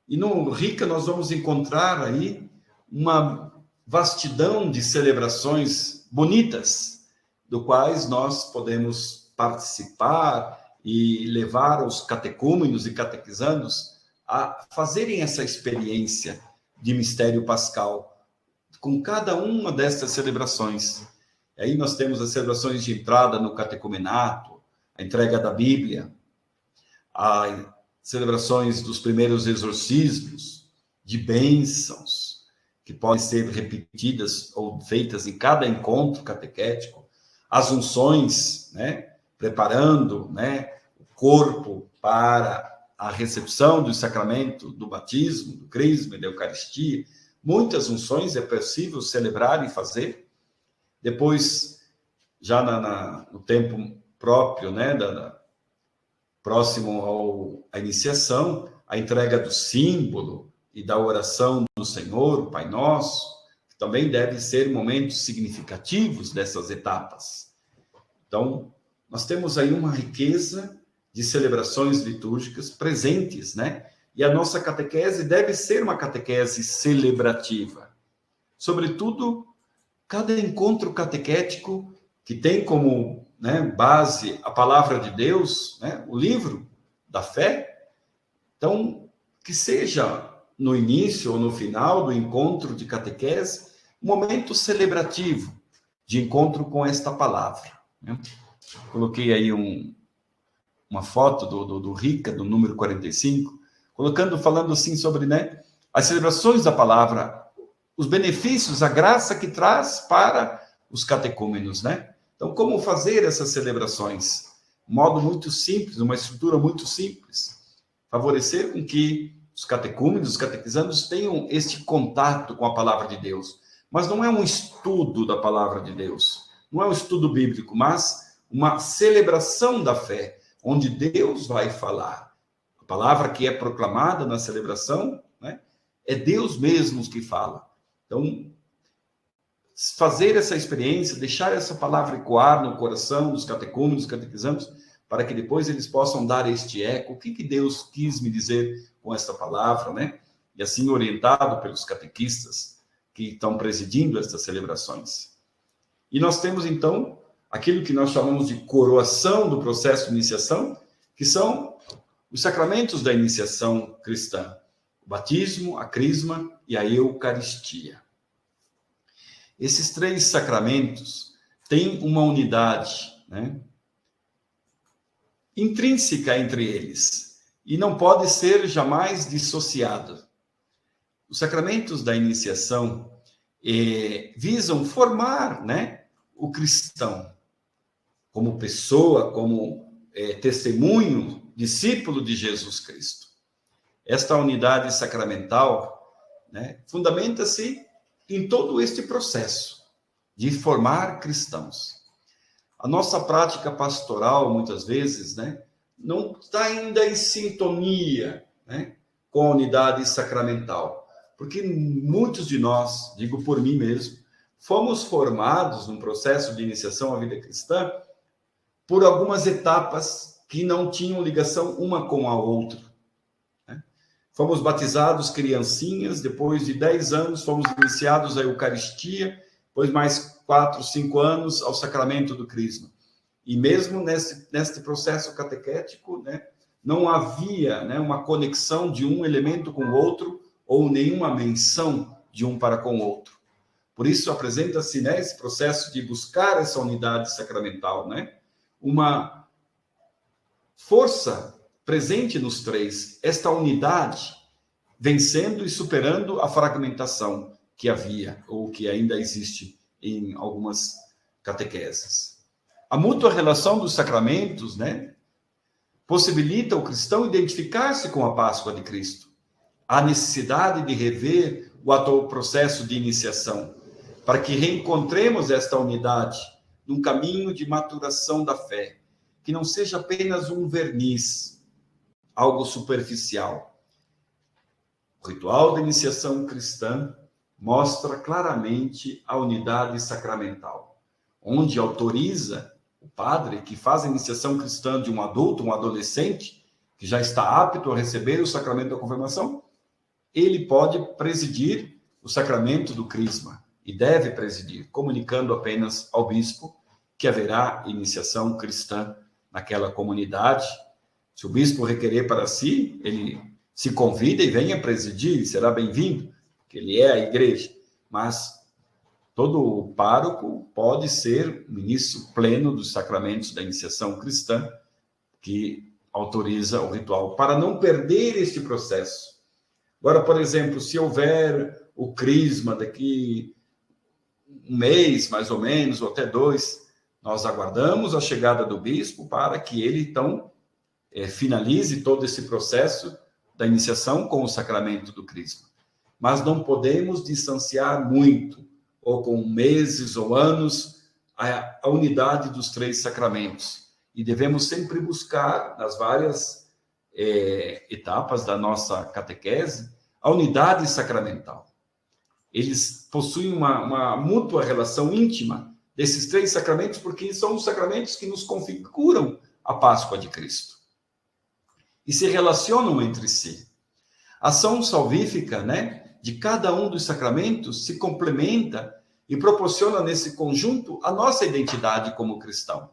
E no Rica nós vamos encontrar aí uma vastidão de celebrações bonitas, do quais nós podemos participar e levar os catecúmenos e catequizandos a fazerem essa experiência de mistério pascal com cada uma destas celebrações. E aí nós temos as celebrações de entrada no catecumenato, a entrega da Bíblia, as celebrações dos primeiros exorcismos, de bênçãos, que podem ser repetidas ou feitas em cada encontro catequético, as unções, né, preparando, né, o corpo para a recepção do sacramento do batismo, do crisma e da Eucaristia. Muitas unções é possível celebrar e fazer. Depois, já no tempo próprio, né, próximo à iniciação, a entrega do símbolo e da oração do Senhor, o Pai Nosso, que também devem ser momentos significativos dessas etapas. Então, nós temos aí uma riqueza de celebrações litúrgicas presentes, né? E a nossa catequese deve ser uma catequese celebrativa. Sobretudo, cada encontro catequético que tem como, né, base a palavra de Deus, né, o livro da fé, então, que seja no início ou no final do encontro de catequese, um momento celebrativo de encontro com esta palavra, né? Coloquei aí uma foto do Rica, do número 45, falando assim sobre, né, as celebrações da palavra, os benefícios, a graça que traz para os catecúmenos, né? Então, como fazer essas celebrações? Um modo muito simples, uma estrutura muito simples. Favorecer com que os catecúmenos, os catequizandos tenham este contato com a palavra de Deus. Mas não é um estudo da palavra de Deus, não é um estudo bíblico, mas uma celebração da fé, onde Deus vai falar. A palavra que é proclamada na celebração, né, é Deus mesmo que fala. Então, fazer essa experiência, deixar essa palavra ecoar no coração dos catecúmenos, dos catequizandos, para que depois eles possam dar este eco. O que Deus quis me dizer com esta palavra, né? E assim orientado pelos catequistas que estão presidindo estas celebrações. E nós temos, então, aquilo que nós chamamos de coroação do processo de iniciação, que são os sacramentos da iniciação cristã: o batismo, a crisma e a Eucaristia. Esses três sacramentos têm uma unidade, né, intrínseca entre eles e não pode ser jamais dissociado. Os sacramentos da iniciação visam formar, né, o cristão como pessoa, como testemunho, discípulo de Jesus Cristo. Esta unidade sacramental, né, fundamenta-se em todo este processo de formar cristãos. A nossa prática pastoral, muitas vezes, né, não está ainda em sintonia, né, com a unidade sacramental, porque muitos de nós, digo por mim mesmo, fomos formados num processo de iniciação à vida cristã por algumas etapas que não tinham ligação uma com a outra. Fomos batizados criancinhas, depois de 10 anos fomos iniciados à Eucaristia, depois mais 4, 5 anos ao sacramento do crisma. E mesmo neste processo catequético, né, não havia, né, uma conexão de um elemento com o outro ou nenhuma menção de um para com o outro. Por isso apresenta-se, né, esse processo de buscar essa unidade sacramental, né, uma força presente nos três, esta unidade vencendo e superando a fragmentação que havia ou que ainda existe em algumas catequeses. A mútua relação dos sacramentos, né, possibilita o cristão identificar-se com a Páscoa de Cristo. Há necessidade de rever o atual processo de iniciação, para que reencontremos esta unidade num caminho de maturação da fé, que não seja apenas um verniz, algo superficial. O ritual de iniciação cristã mostra claramente a unidade sacramental, onde autoriza o padre que faz a iniciação cristã de um adulto, um adolescente, que já está apto a receber o sacramento da confirmação, ele pode presidir o sacramento do crisma, e deve presidir, comunicando apenas ao bispo que haverá iniciação cristã naquela comunidade. Se o bispo requerer para si, ele se convida e venha presidir, será bem-vindo, porque ele é a igreja. Mas todo pároco pode ser ministro pleno dos sacramentos da iniciação cristã, que autoriza o ritual, para não perder este processo. Agora, por exemplo, se houver o crisma daqui um mês, mais ou menos, ou até 2, nós aguardamos a chegada do bispo para que ele, então, finalize todo esse processo da iniciação com o sacramento do crisma. Mas não podemos distanciar muito, ou com meses ou anos, a unidade dos 3 sacramentos. E devemos sempre buscar, nas várias etapas da nossa catequese, a unidade sacramental. Eles possuem uma mútua relação íntima desses 3 sacramentos, porque são os sacramentos que nos configuram a Páscoa de Cristo. E se relacionam entre si. A ação salvífica, né, de cada um dos sacramentos se complementa e proporciona nesse conjunto a nossa identidade como cristão.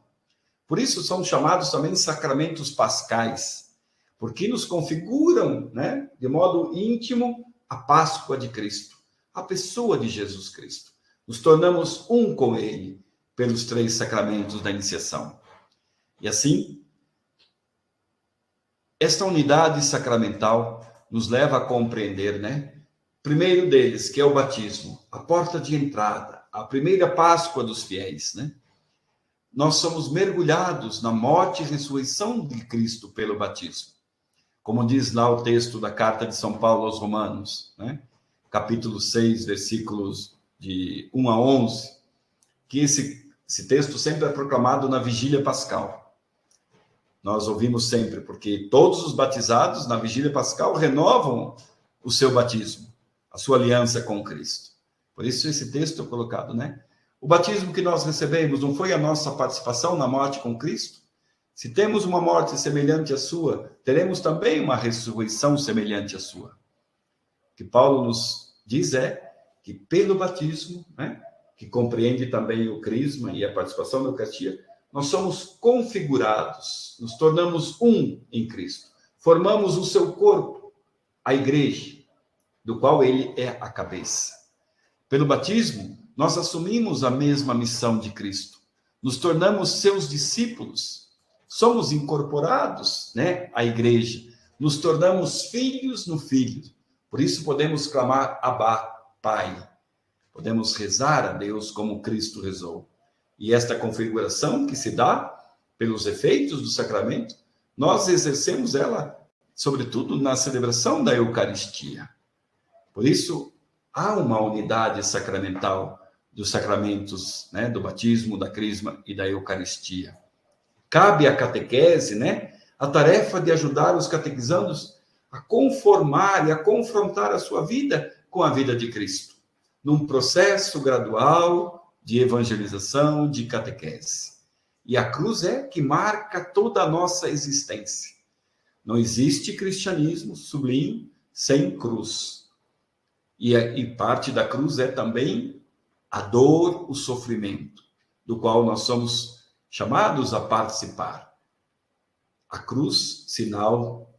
Por isso são chamados também sacramentos pascais, porque nos configuram, né, de modo íntimo a Páscoa de Cristo, a pessoa de Jesus Cristo. Nos tornamos um com ele pelos 3 sacramentos da iniciação. E assim, esta unidade sacramental nos leva a compreender, né? Primeiro deles, que é o batismo, a porta de entrada, a primeira Páscoa dos fiéis, né? Nós somos mergulhados na morte e ressurreição de Cristo pelo batismo. Como diz lá o texto da carta de São Paulo aos Romanos, né? Capítulo 6, versículos de 1 a 11, que esse texto sempre é proclamado na vigília pascal. Nós ouvimos sempre, porque todos os batizados na vigília pascal renovam o seu batismo, a sua aliança com Cristo. Por isso esse texto é colocado, né? O batismo que nós recebemos não foi a nossa participação na morte com Cristo? Se temos uma morte semelhante à sua, teremos também uma ressurreição semelhante à sua. O que Paulo nos diz é que pelo batismo, né, que compreende também o crisma e a participação na Eucaristia, nós somos configurados, nos tornamos um em Cristo. Formamos o seu corpo, a igreja, do qual ele é a cabeça. Pelo batismo, nós assumimos a mesma missão de Cristo. Nos tornamos seus discípulos. Somos incorporados, né, à igreja. Nos tornamos filhos no Filho. Por isso podemos clamar Abba, Pai. Podemos rezar a Deus como Cristo rezou. E esta configuração que se dá pelos efeitos do sacramento, nós exercemos ela, sobretudo, na celebração da Eucaristia. Por isso, há uma unidade sacramental dos sacramentos, né, do batismo, da crisma e da Eucaristia. Cabe à catequese, né, a tarefa de ajudar os catequizandos a conformar e a confrontar a sua vida com a vida de Cristo, num processo gradual de evangelização, de catequese. E a cruz é que marca toda a nossa existência. Não existe cristianismo sublime sem cruz. E parte da cruz é também a dor, o sofrimento, do qual nós somos chamados a participar. A cruz, sinal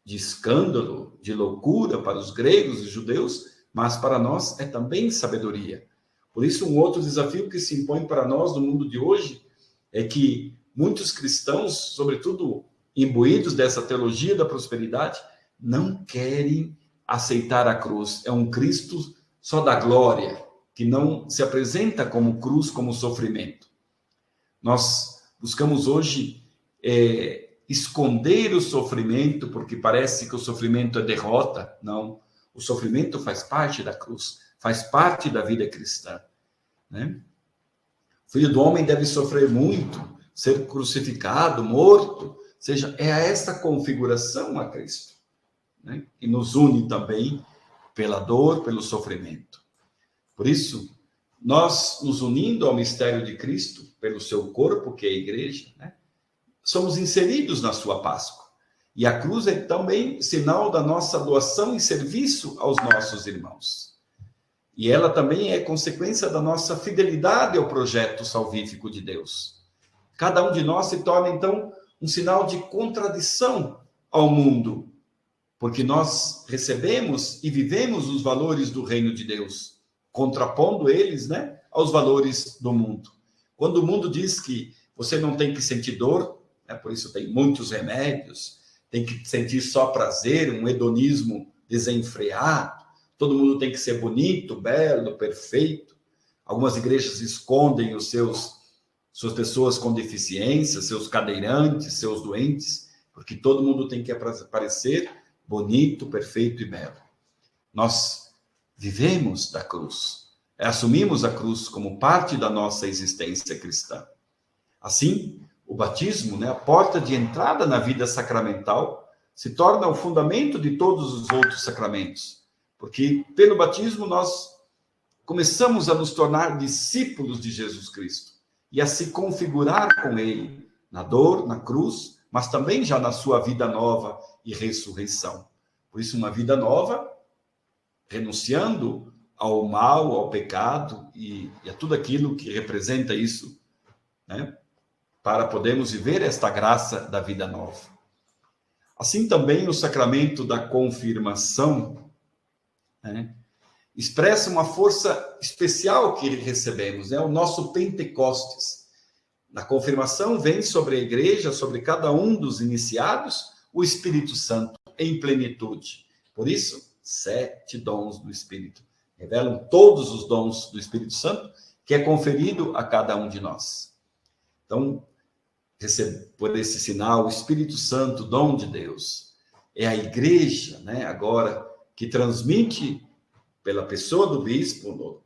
de escândalo, de loucura para os gregos e judeus, mas para nós é também sabedoria. Por isso, um outro desafio que se impõe para nós no mundo de hoje é que muitos cristãos, sobretudo imbuídos dessa teologia da prosperidade, não querem aceitar a cruz. É um Cristo só da glória, que não se apresenta como cruz, como sofrimento. Nós buscamos hoje esconder o sofrimento, porque parece que o sofrimento é derrota. Não, o sofrimento faz parte da cruz, faz parte da vida cristã, né? O Filho do Homem deve sofrer muito, ser crucificado, morto, ou seja, é esta configuração a Cristo, né? Que nos une também pela dor, pelo sofrimento. Por isso, nós nos unindo ao mistério de Cristo, pelo seu corpo, que é a igreja, né? Somos inseridos na sua Páscoa. E a cruz é também sinal da nossa doação e serviço aos nossos irmãos. E ela também é consequência da nossa fidelidade ao projeto salvífico de Deus. Cada um de nós se torna, então, um sinal de contradição ao mundo, porque nós recebemos e vivemos os valores do reino de Deus, contrapondo eles, né, aos valores do mundo. Quando o mundo diz que você não tem que sentir dor, né, por isso tem muitos remédios, tem que sentir só prazer, um hedonismo desenfreado, todo mundo tem que ser bonito, belo, perfeito. Algumas igrejas escondem suas pessoas com deficiência, seus cadeirantes, seus doentes, porque todo mundo tem que parecer bonito, perfeito e belo. Nós vivemos da cruz, assumimos a cruz como parte da nossa existência cristã. Assim, o batismo, né, a porta de entrada na vida sacramental, se torna o fundamento de todos os outros sacramentos, porque pelo batismo nós começamos a nos tornar discípulos de Jesus Cristo e a se configurar com Ele na dor, na cruz, mas também já na sua vida nova e ressurreição. Por isso, uma vida nova, renunciando ao mal, ao pecado e a tudo aquilo que representa isso, né, para podermos viver esta graça da vida nova. Assim também o sacramento da confirmação, né, expressa uma força especial que recebemos, né, o nosso Pentecostes. Na confirmação vem sobre a igreja, sobre cada um dos iniciados, o Espírito Santo em plenitude. Por isso, 7 dons do Espírito revelam todos os dons do Espírito Santo, que é conferido a cada um de nós. Então, por esse sinal, o Espírito Santo, dom de Deus, é a igreja, né, agora, que transmite pela pessoa do bispo,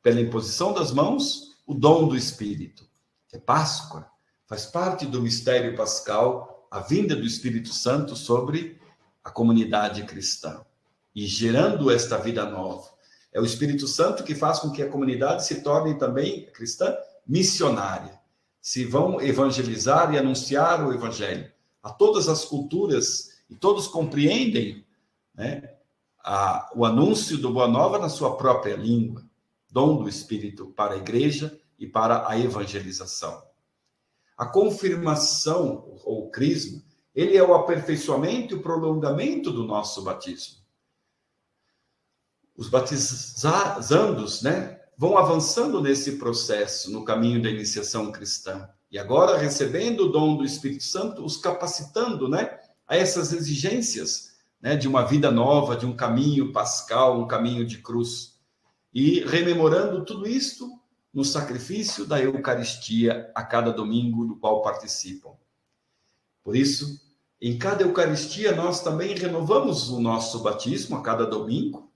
pela imposição das mãos, o dom do Espírito. É Páscoa, faz parte do mistério pascal, a vinda do Espírito Santo sobre a comunidade cristã, e gerando esta vida nova. É o Espírito Santo que faz com que a comunidade se torne também cristã missionária. Se vão evangelizar e anunciar o evangelho a todas as culturas, e todos compreendem, né, o anúncio do Boa Nova na sua própria língua, dom do Espírito para a igreja e para a evangelização. A confirmação, ou o crisma, ele é o aperfeiçoamento e o prolongamento do nosso batismo. Os batizandos, né, vão avançando nesse processo, no caminho da iniciação cristã. E agora, recebendo o dom do Espírito Santo, os capacitando, né, a essas exigências, né, de uma vida nova, de um caminho pascal, um caminho de cruz. E rememorando tudo isto no sacrifício da Eucaristia a cada domingo do qual participam. Por isso, em cada Eucaristia, nós também renovamos o nosso batismo a cada domingo.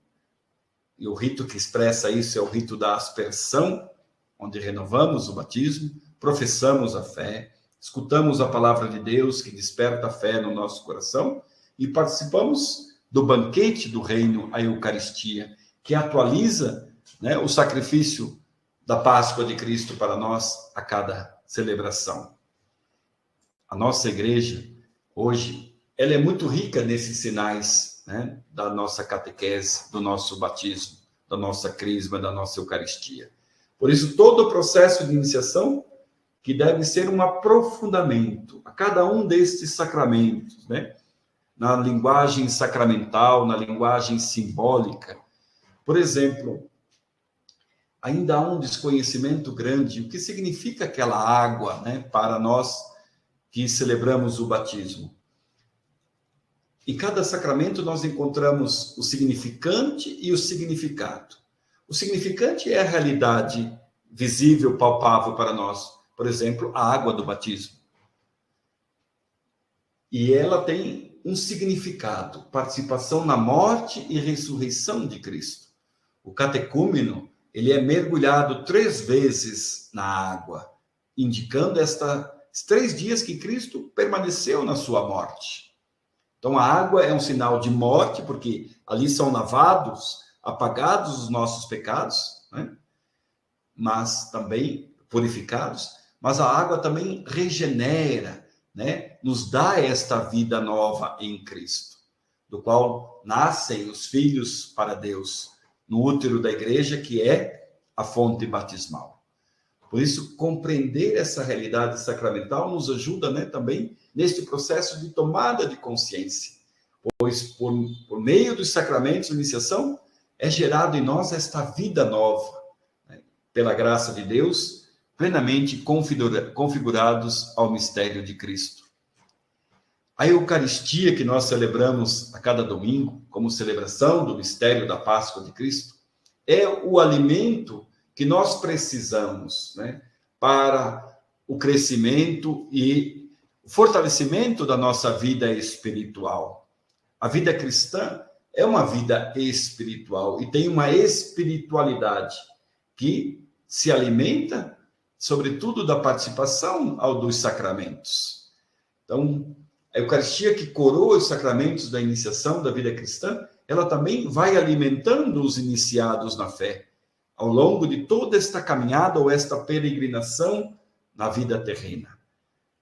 E o rito que expressa isso é o rito da aspersão, onde renovamos o batismo, professamos a fé, escutamos a palavra de Deus que desperta a fé no nosso coração e participamos do banquete do reino, a Eucaristia, que atualiza, né, o sacrifício da Páscoa de Cristo para nós a cada celebração. A nossa igreja, hoje, ela é muito rica nesses sinais, né, da nossa catequese, do nosso batismo, da nossa crisma, da nossa Eucaristia. Por isso, todo o processo de iniciação que deve ser um aprofundamento a cada um destes sacramentos, né, na linguagem sacramental, na linguagem simbólica. Por exemplo, ainda há um desconhecimento grande, o que significa aquela água, né, para nós que celebramos o batismo. Em cada sacramento nós encontramos o significante e o significado. O significante é a realidade visível, palpável para nós. por exemplo, a água do batismo. E ela tem um significado, participação na morte e ressurreição de Cristo. O catecúmeno, ele é mergulhado 3 vezes na água, indicando estes 3 dias que Cristo permaneceu na sua morte. Então, a água é um sinal de morte, porque ali são lavados, apagados os nossos pecados, né? Mas também purificados. Mas a água também regenera, né? Nos dá esta vida nova em Cristo, do qual nascem os filhos para Deus, no útero da igreja, que é a fonte batismal. Por isso, compreender essa realidade sacramental nos ajuda, né, também neste processo de tomada de consciência, pois por meio dos sacramentos de iniciação é gerado em nós esta vida nova, né, pela graça de Deus, plenamente configurados ao mistério de Cristo. A Eucaristia que nós celebramos a cada domingo, como celebração do mistério da Páscoa de Cristo, é o alimento que nós precisamos, né, para o crescimento e o fortalecimento da nossa vida espiritual. A vida cristã é uma vida espiritual e tem uma espiritualidade que se alimenta, sobretudo, da participação dos sacramentos. Então, a Eucaristia que coroa os sacramentos da iniciação da vida cristã, ela também vai alimentando os iniciados na fé, ao longo de toda esta caminhada ou esta peregrinação na vida terrena,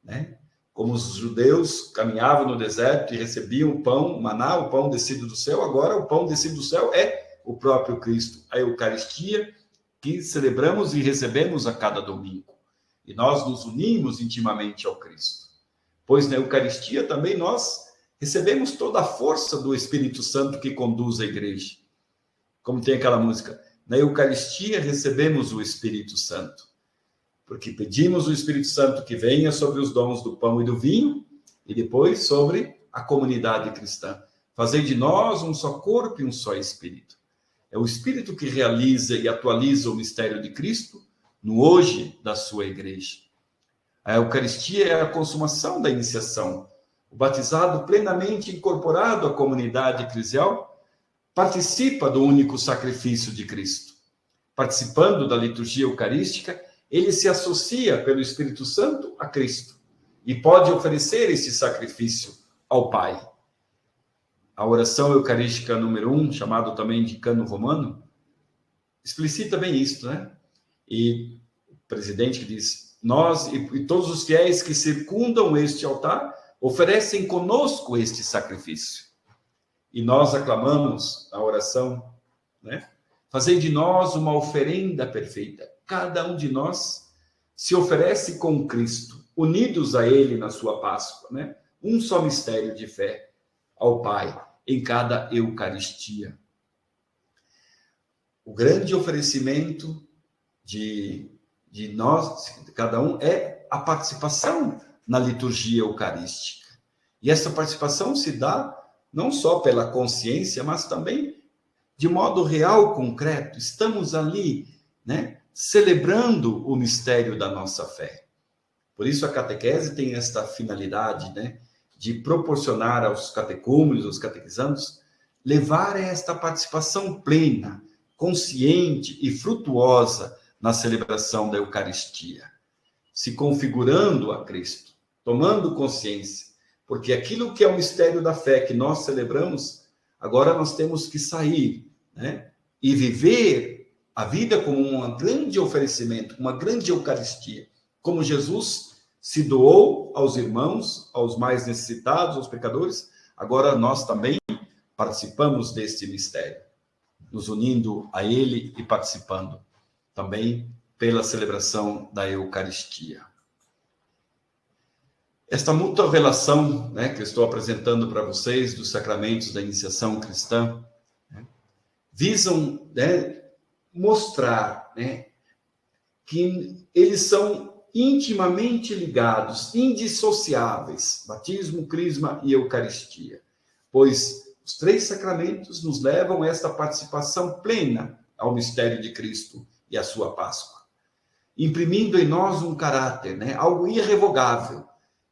né? Como os judeus caminhavam no deserto e recebiam o pão, o maná, o pão descido do céu, agora o pão descido do céu é o próprio Cristo, a Eucaristia que celebramos e recebemos a cada domingo. E nós nos unimos intimamente ao Cristo, pois na Eucaristia também nós recebemos toda a força do Espírito Santo que conduz a igreja. Como tem aquela música, na Eucaristia recebemos o Espírito Santo, porque pedimos o Espírito Santo que venha sobre os dons do pão e do vinho, e depois sobre a comunidade cristã. Fazei de nós um só corpo e um só Espírito. É o Espírito que realiza e atualiza o mistério de Cristo no hoje da sua igreja. A Eucaristia é a consumação da iniciação. O batizado plenamente incorporado à comunidade eclesial participa do único sacrifício de Cristo. Participando da liturgia eucarística, ele se associa pelo Espírito Santo a Cristo e pode oferecer esse sacrifício ao Pai. A oração eucarística número 1, chamado também de Cano Romano, explicita bem isso, né? E o presidente que diz, nós e todos os fiéis que circundam este altar oferecem conosco este sacrifício. E nós aclamamos a oração, né? Fazei de nós uma oferenda perfeita. Cada um de nós se oferece com Cristo, unidos a Ele na sua Páscoa, né? Um só mistério de fé ao Pai em cada Eucaristia. O grande oferecimento de nós, de cada um, é a participação na liturgia eucarística. E essa participação se dá não só pela consciência, mas também de modo real, concreto. Estamos ali, né, celebrando o mistério da nossa fé. Por isso a catequese tem esta finalidade, né, de proporcionar aos catecúmenos, aos catequizandos, levar esta participação plena, consciente e frutuosa na celebração da Eucaristia, se configurando a Cristo, tomando consciência, porque aquilo que é o mistério da fé que nós celebramos, agora nós temos que sair, né, e viver a vida como um grande oferecimento, uma grande Eucaristia, como Jesus se doou aos irmãos, aos mais necessitados, aos pecadores, agora nós também participamos deste mistério, nos unindo a Ele e participando também pela celebração da Eucaristia. Esta mútua relação, né, que eu estou apresentando para vocês dos sacramentos da iniciação cristã, né, visam, né, mostrar, né, que eles são intimamente ligados, indissociáveis, batismo, crisma e Eucaristia, pois os 3 sacramentos nos levam a esta participação plena ao mistério de Cristo e à sua Páscoa. imprimindo em nós um caráter, né? Algo irrevogável.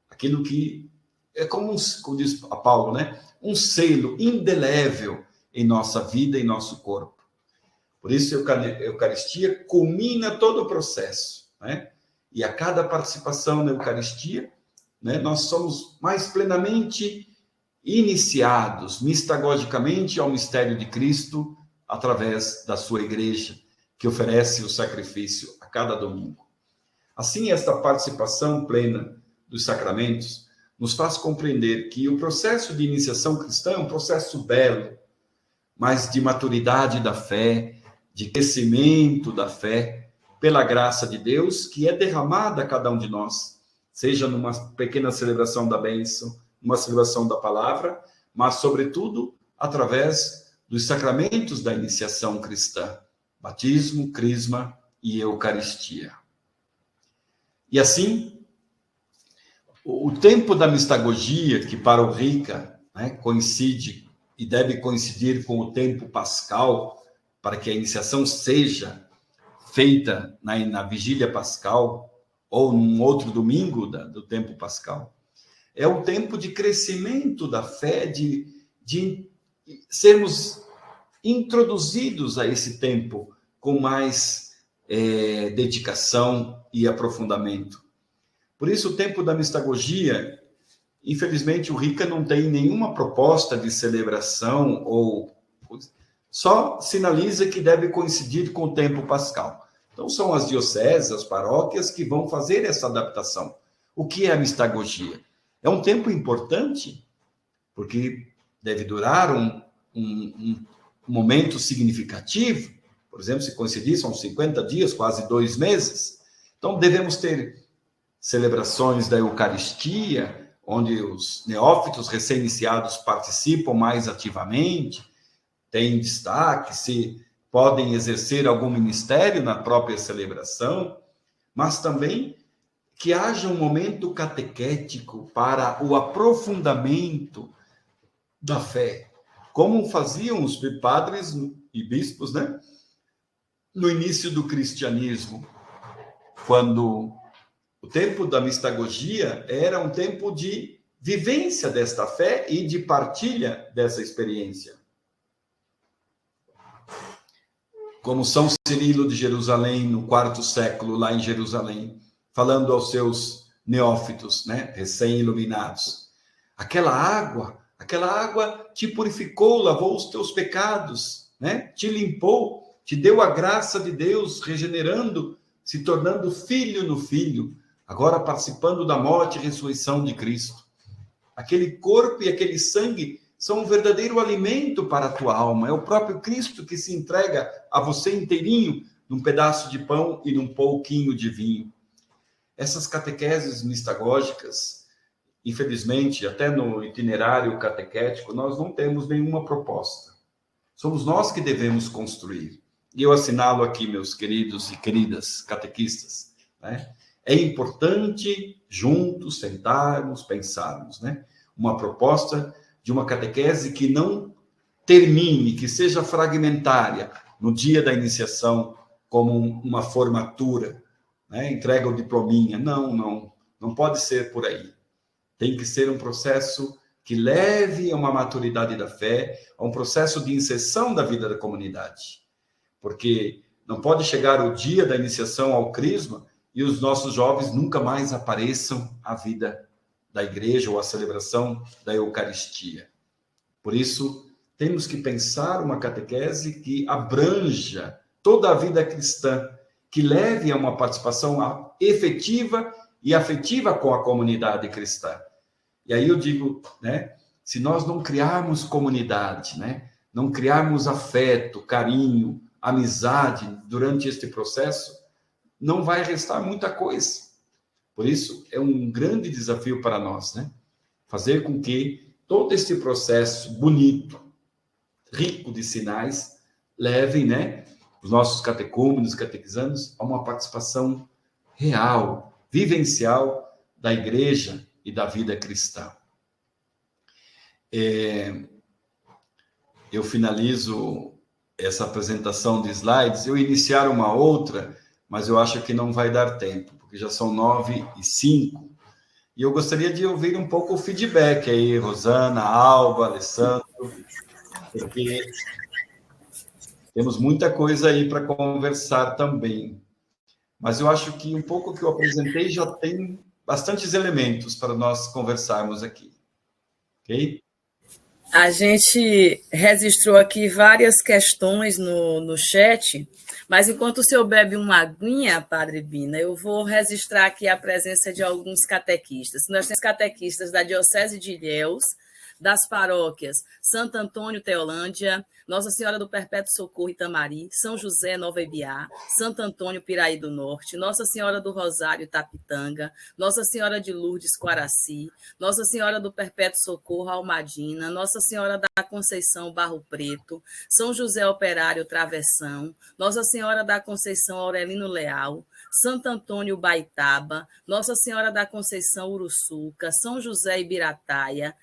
Aquilo que é como diz a Paulo, né? Um selo indelével em nossa vida e nosso corpo. Por isso, a Eucaristia culmina todo o processo, né? E a cada participação na Eucaristia, né, nós somos mais plenamente iniciados, mistagogicamente, ao mistério de Cristo, através da sua igreja, que oferece o sacrifício a cada domingo. Assim, esta participação plena dos sacramentos nos faz compreender que o processo de iniciação cristã é um processo belo, mas de maturidade da fé, de crescimento da fé, pela graça de Deus, que é derramada a cada um de nós, seja numa pequena celebração da bênção, numa celebração da palavra, mas, sobretudo, através dos sacramentos da iniciação cristã, batismo, crisma e Eucaristia. E assim, o tempo da mistagogia, que para o Rica, né, coincide e deve coincidir com o tempo pascal, para que a iniciação seja feita na vigília pascal, ou num outro domingo do tempo pascal, é o tempo de crescimento da fé, de sermos introduzidos a esse tempo com mais dedicação e aprofundamento. Por isso, o tempo da mistagogia, infelizmente, o Rica não tem nenhuma proposta de celebração, ou só sinaliza que deve coincidir com o tempo pascal. Então, são as dioceses, as paróquias que vão fazer essa adaptação. O que é a mistagogia? É um tempo importante, porque deve durar um momento significativo. Por exemplo, se coincidir, são 50 dias, quase 2 meses. Então, devemos ter celebrações da Eucaristia, onde os neófitos recém-iniciados participam mais ativamente, têm destaque, se podem exercer algum ministério na própria celebração, mas também que haja um momento catequético para o aprofundamento da fé, como faziam os padres e bispos, né? No início do cristianismo, quando o tempo da mistagogia era um tempo de vivência desta fé e de partilha dessa experiência. Como São Cirilo de Jerusalém, no 4º século, lá em Jerusalém, falando aos seus neófitos, né, recém-iluminados. Aquela água te purificou, lavou os teus pecados, né, te limpou, te deu a graça de Deus, regenerando, se tornando filho no Filho, agora participando da morte e ressurreição de Cristo. Aquele corpo e aquele sangue são um verdadeiro alimento para a tua alma. É o próprio Cristo que se entrega a você inteirinho, num pedaço de pão e num pouquinho de vinho. Essas catequeses mistagógicas, infelizmente, até no itinerário catequético, nós não temos nenhuma proposta. Somos nós que devemos construir. E eu assinalo aqui, meus queridos e queridas catequistas, né? É importante, juntos, sentarmos, pensarmos, né? Uma proposta de uma catequese que não termine, que seja fragmentária no dia da iniciação, como uma formatura, né? Entrega o diplominha. Não pode ser por aí. Tem que ser um processo que leve a uma maturidade da fé, a um processo de inserção da vida da comunidade. Porque não pode chegar o dia da iniciação ao crisma e os nossos jovens nunca mais apareçam à vida da igreja ou à celebração da Eucaristia. Por isso, temos que pensar uma catequese que abranja toda a vida cristã, que leve a uma participação efetiva e afetiva com a comunidade cristã. E aí eu digo, né, se nós não criarmos comunidade, né, não criarmos afeto, carinho, amizade durante este processo, não vai restar muita coisa. Por isso, é um grande desafio para nós, né? Fazer com que todo esse processo bonito, rico de sinais, leve, né, os nossos catecúmenos, catequizandos, a uma participação real, vivencial da igreja e da vida cristã. Eu finalizo essa apresentação de slides, eu iniciar uma outra, mas eu acho que não vai dar tempo, porque já são 9h05. E eu gostaria de ouvir um pouco o feedback aí, Rosana, Alba, Alessandro, porque temos muita coisa aí para conversar também. Mas eu acho que um pouco que eu apresentei já tem bastantes elementos para nós conversarmos aqui. Ok? A gente registrou aqui várias questões no chat, mas enquanto o senhor bebe uma aguinha, Padre Bina, eu vou registrar aqui a presença de alguns catequistas. Nós temos catequistas da Diocese de Ilhéus, das paróquias Santo Antônio, Teolândia, Nossa Senhora do Perpétuo Socorro, Itamari, São José, Nova Ibiá, Santo Antônio, Piraí do Norte, Nossa Senhora do Rosário, Tapitanga, Nossa Senhora de Lourdes, Quaraci, Nossa Senhora do Perpétuo Socorro, Almadina, Nossa Senhora da Conceição, Barro Preto, São José Operário, Travessão, Nossa Senhora da Conceição, Aurelino Leal, Santo Antônio, Baitaba, Nossa Senhora da Conceição, Uruçuca, São José, Ibirataia,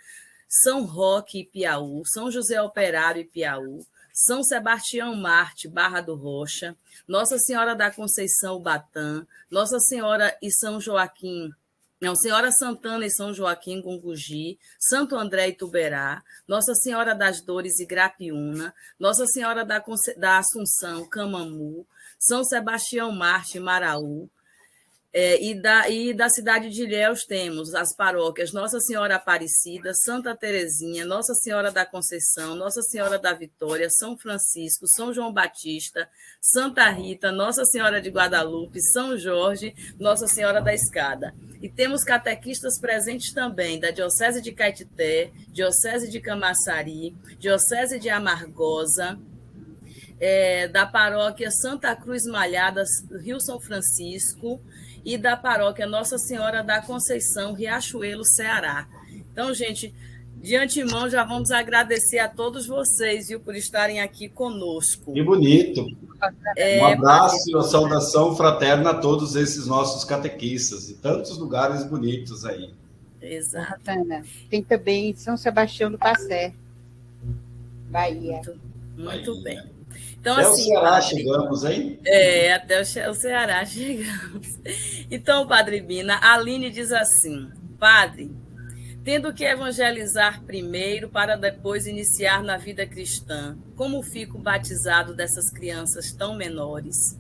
São Roque, Ipiaú, São José Operário, Ipiaú, São Sebastião Marte, Barra do Rocha, Nossa Senhora da Conceição, Ubatã, Nossa Senhora e São Joaquim, não, Senhora Santana e São Joaquim, Gungugi, Santo André e Tuberá, Nossa Senhora das Dores, Igrapiúna, Nossa Senhora da Assunção, Camamu, São Sebastião Marte, Maraú, e da cidade de Ilhéus temos as paróquias Nossa Senhora Aparecida, Santa Terezinha, Nossa Senhora da Conceição, Nossa Senhora da Vitória, São Francisco, São João Batista, Santa Rita, Nossa Senhora de Guadalupe, São Jorge, Nossa Senhora da Escada. E temos catequistas presentes também da Diocese de Caetité, Diocese de Camaçari, Diocese de Amargosa, da paróquia Santa Cruz Malhada, Rio São Francisco, e da paróquia Nossa Senhora da Conceição, Riachuelo, Ceará. Então, gente, de antemão já vamos agradecer a todos vocês, viu, por estarem aqui conosco. Que bonito. Um abraço e uma saudação fraterna a todos esses nossos catequistas, de tantos lugares bonitos aí. Exato. Tem também São Sebastião do Passé, Bahia. Muito bem. Então, até assim, o Ceará chegamos, hein? Até o Ceará chegamos. Então, Padre Bina, a Aline diz assim: Padre, tendo que evangelizar primeiro para depois iniciar na vida cristã, como fico batizado dessas crianças tão menores?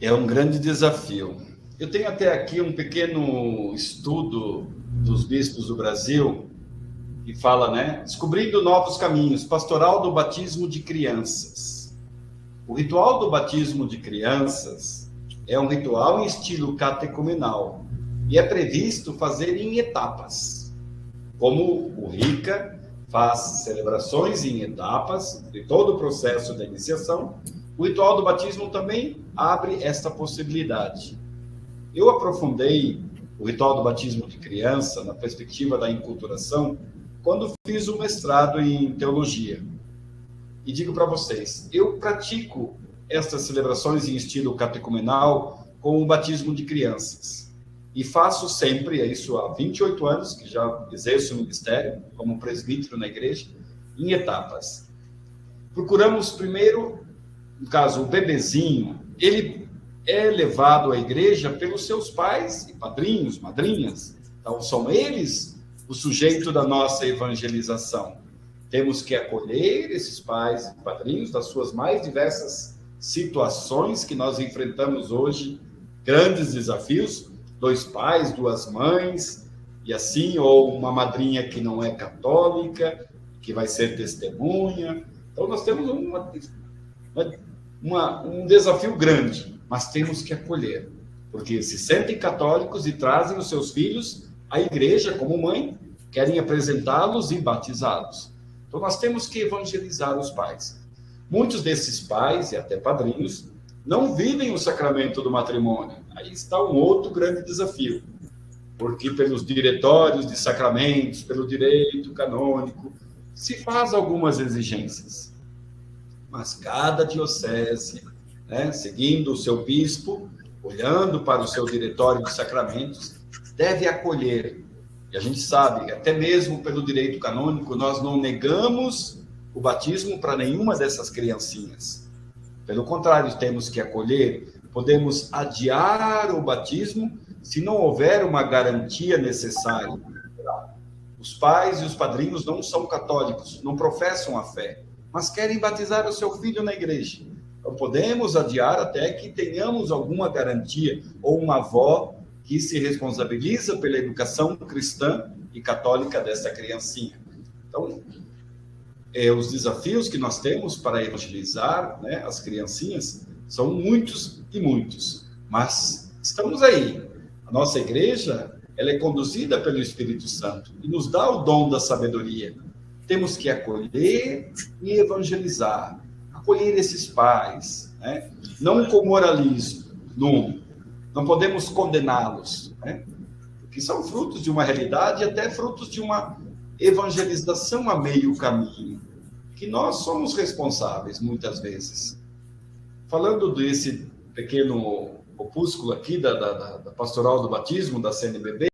É um grande desafio. Eu tenho até aqui um pequeno estudo dos bispos do Brasil, que fala, né? Descobrindo novos caminhos, pastoral do batismo de crianças. O ritual do batismo de crianças é um ritual em estilo catecumenal e é previsto fazer em etapas. Como o RICA faz celebrações em etapas de todo o processo da iniciação, o ritual do batismo também abre esta possibilidade. Eu aprofundei o ritual do batismo de criança na perspectiva da enculturação quando fiz o mestrado em teologia. E digo para vocês, eu pratico estas celebrações em estilo catecumenal com o batismo de crianças. E faço sempre, isso há 28 anos, que já exerço o ministério como presbítero na igreja, em etapas. Procuramos primeiro, no caso, o bebezinho, ele é levado à igreja pelos seus pais e padrinhos, madrinhas. Então, são eles o sujeito da nossa evangelização. Temos que acolher esses pais e padrinhos das suas mais diversas situações que nós enfrentamos hoje, grandes desafios, 2 pais, 2 mães, e assim, ou uma madrinha que não é católica, que vai ser testemunha. Então, nós temos um desafio grande, mas temos que acolher, porque se sentem católicos e trazem os seus filhos à igreja como mãe, querem apresentá-los e batizá-los. Então, nós temos que evangelizar os pais. Muitos desses pais, e até padrinhos, não vivem o sacramento do matrimônio. Aí está um outro grande desafio, porque pelos diretórios de sacramentos, pelo direito canônico, se faz algumas exigências. Mas cada diocese, né, seguindo o seu bispo, olhando para o seu diretório de sacramentos, deve acolher. E a gente sabe, até mesmo pelo direito canônico, nós não negamos o batismo para nenhuma dessas criancinhas. Pelo contrário, temos que acolher. Podemos adiar o batismo se não houver uma garantia necessária. Os pais e os padrinhos não são católicos, não professam a fé, mas querem batizar o seu filho na igreja. Então, podemos adiar até que tenhamos alguma garantia, ou uma avó que se responsabiliza pela educação cristã e católica dessa criancinha. Então, os desafios que nós temos para evangelizar, né, as criancinhas são muitos e muitos, mas estamos aí. A nossa igreja, ela é conduzida pelo Espírito Santo e nos dá o dom da sabedoria. Temos que acolher e evangelizar, acolher esses pais, né? Não com moralismo, não podemos condená-los, né? Porque são frutos de uma realidade e até frutos de uma evangelização a meio caminho, que nós somos responsáveis, muitas vezes. Falando desse pequeno opúsculo aqui da Pastoral do Batismo, da CNBB,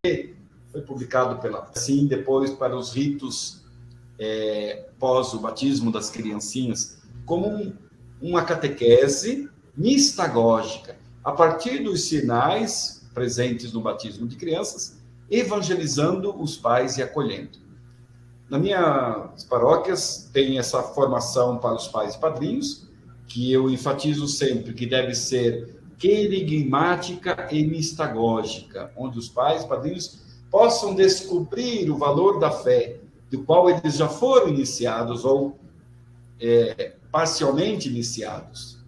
foi publicado assim, depois para os ritos pós o batismo das criancinhas, como uma catequese mistagógica, a partir dos sinais presentes no batismo de crianças, evangelizando os pais e acolhendo. Na minhas paróquias tem essa formação para os pais e padrinhos, que eu enfatizo sempre que deve ser querigmática e mistagógica, onde os pais e padrinhos possam descobrir o valor da fé, do qual eles já foram iniciados ou parcialmente iniciados,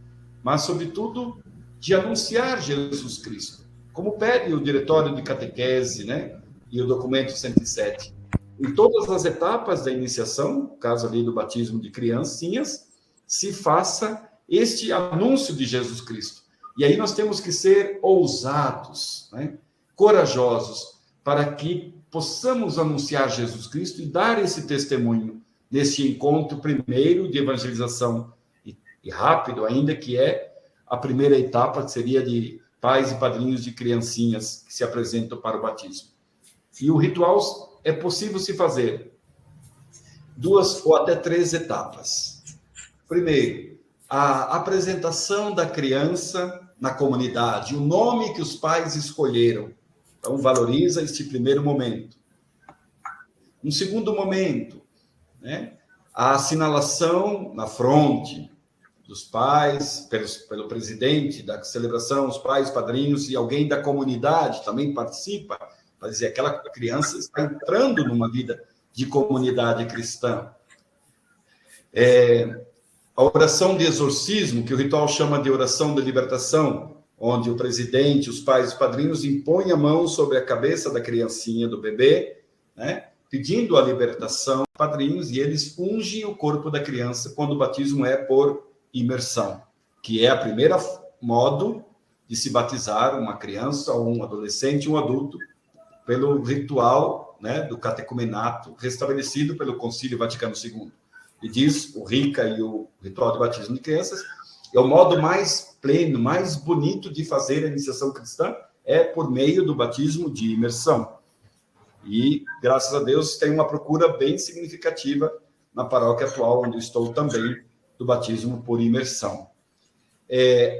mas, sobretudo, de anunciar Jesus Cristo, como pede o Diretório de Catequese, né, e o documento 107. Em todas as etapas da iniciação, no caso ali do batismo de criancinhas, se faça este anúncio de Jesus Cristo. E aí nós temos que ser ousados, né, corajosos, para que possamos anunciar Jesus Cristo e dar esse testemunho nesse encontro primeiro de evangelização e rápido ainda, que é a primeira etapa, que seria de pais e padrinhos de criancinhas que se apresentam para o batismo. E o ritual é possível se fazer 2 ou até 3 etapas. Primeiro, a apresentação da criança na comunidade, o nome que os pais escolheram. Então, valoriza este primeiro momento. Um segundo momento, né, a assinalação na fronte dos pais, pelo presidente da celebração, os pais, padrinhos e alguém da comunidade também participa, para dizer que aquela criança está entrando numa vida de comunidade cristã. A oração de exorcismo, que o ritual chama de oração de libertação, onde o presidente, os pais e os padrinhos impõem a mão sobre a cabeça da criancinha, do bebê, né, pedindo a libertação dos padrinhos, e eles ungem o corpo da criança quando o batismo é por imersão, que é a primeira modo de se batizar uma criança, ou um adolescente, um adulto, pelo ritual, né, do catecumenato, restabelecido pelo Concílio Vaticano II. E diz o RICA e o ritual de batismo de crianças, é o modo mais pleno, mais bonito de fazer a iniciação cristã, é por meio do batismo de imersão. E, graças a Deus, tem uma procura bem significativa na paróquia atual, onde estou também, do batismo por imersão.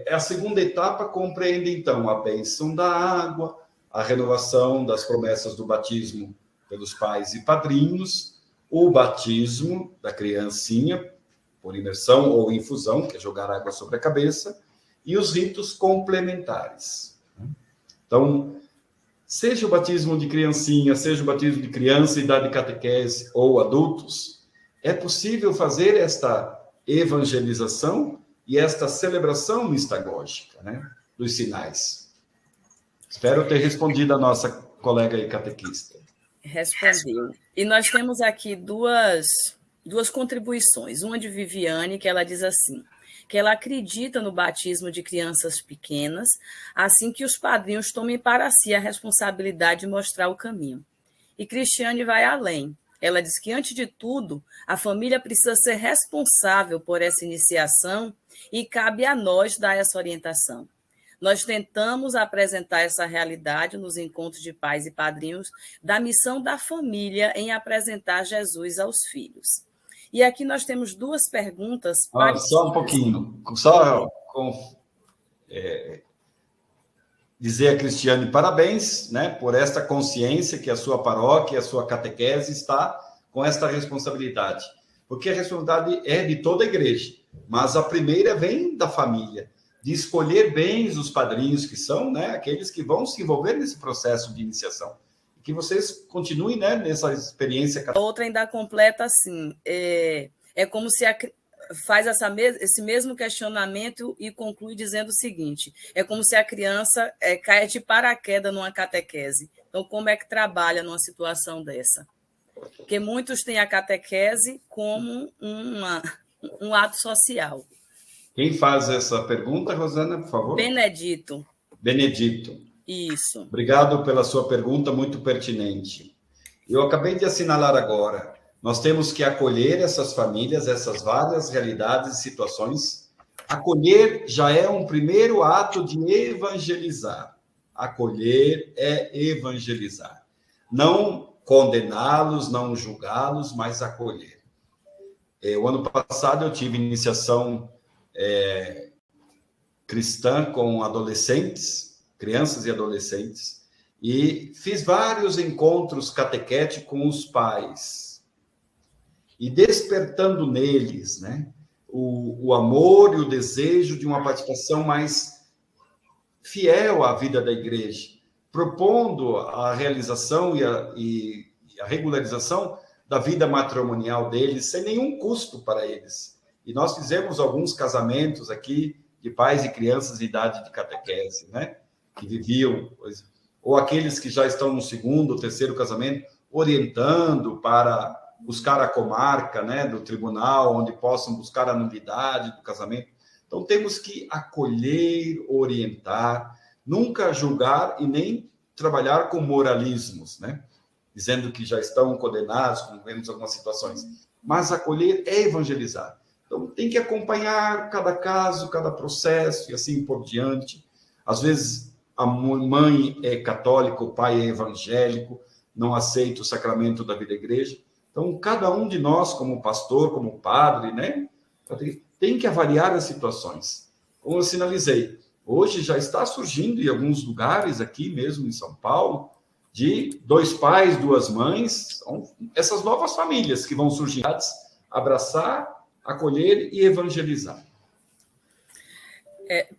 A segunda etapa compreende, então, a bênção da água, a renovação das promessas do batismo pelos pais e padrinhos, o batismo da criancinha, por imersão ou infusão, que é jogar água sobre a cabeça, e os ritos complementares. Então, seja o batismo de criancinha, seja o batismo de criança, idade de catequese ou adultos, é possível fazer esta evangelização e esta celebração mistagógica, né, dos sinais. Espero ter respondido a nossa colega aí, catequista. Respondeu. E nós temos aqui duas contribuições. Uma de Viviane, que ela diz assim, que ela acredita no batismo de crianças pequenas, assim que os padrinhos tomem para si a responsabilidade de mostrar o caminho. E Cristiane vai além. Ela diz que, antes de tudo, a família precisa ser responsável por essa iniciação e cabe a nós dar essa orientação. Nós tentamos apresentar essa realidade nos encontros de pais e padrinhos da missão da família em apresentar Jesus aos filhos. E aqui nós temos duas perguntas. Só um pouquinho. Só dizer a Cristiane parabéns, né, por esta consciência que a sua paróquia, a sua catequese está com esta responsabilidade. Porque a responsabilidade é de toda a igreja, mas a primeira vem da família, de escolher bem os padrinhos que são, né, aqueles que vão se envolver nesse processo de iniciação. Que vocês continuem, né, nessa experiência. A outra ainda completa assim, é como se faz esse mesmo questionamento e conclui dizendo o seguinte: é como se a criança caia de paraquedas numa catequese. Então, como é que trabalha numa situação dessa? Porque muitos têm a catequese como um ato social. Quem faz essa pergunta, Rosana, por favor? Benedito. Isso. Obrigado pela sua pergunta, muito pertinente. Eu acabei de assinalar agora, nós temos que acolher essas famílias, essas várias realidades e situações. Acolher já é um primeiro ato de evangelizar. Acolher é evangelizar. Não condená-los, não julgá-los, mas acolher. O ano passado eu tive iniciação cristã com adolescentes, crianças e adolescentes, e fiz vários encontros catequéticos com os pais, e despertando neles, né, o amor e o desejo de uma participação mais fiel à vida da igreja, propondo a realização e a regularização da vida matrimonial deles, sem nenhum custo para eles. E nós fizemos alguns casamentos aqui de pais e crianças de idade de catequese, né, que viviam, ou aqueles que já estão no segundo ou terceiro casamento, orientando para buscar a comarca, né, do tribunal, onde possam buscar a nulidade do casamento. Então, temos que acolher, orientar, nunca julgar e nem trabalhar com moralismos, né, dizendo que já estão condenados, como vemos algumas situações. Mas acolher é evangelizar. Então, tem que acompanhar cada caso, cada processo, e assim por diante. Às vezes, a mãe é católica, o pai é evangélico, não aceita o sacramento da vida da igreja. Então, cada um de nós, como pastor, como padre, né, tem que avaliar as situações. Como eu sinalizei, hoje já está surgindo em alguns lugares, aqui mesmo em São Paulo, de 2 pais, 2 mães, essas novas famílias que vão surgir, abraçar, acolher e evangelizar.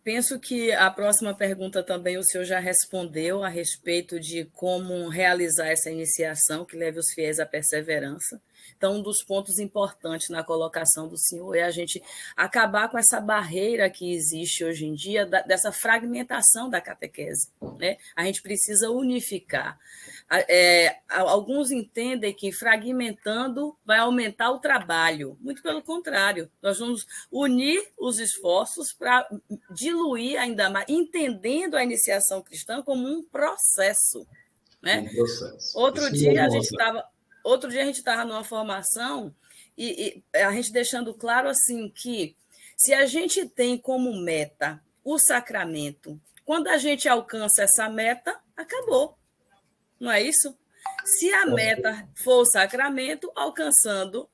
Penso que a próxima pergunta também o senhor já respondeu a respeito de como realizar essa iniciação que leve os fiéis à perseverança. Então, um dos pontos importantes na colocação do senhor é a gente acabar com essa barreira que existe hoje em dia, dessa fragmentação da catequese, né? A gente precisa unificar. Alguns entendem que fragmentando vai aumentar o trabalho. Muito pelo contrário, nós vamos unir os esforços para diluir ainda mais, entendendo a iniciação cristã como um processo, né? Um processo. Outro dia a gente estava numa formação e a gente deixando claro assim que se a gente tem como meta o sacramento, quando a gente alcança essa meta, acabou. Não é isso? Se a meta for o sacramento, alcançando,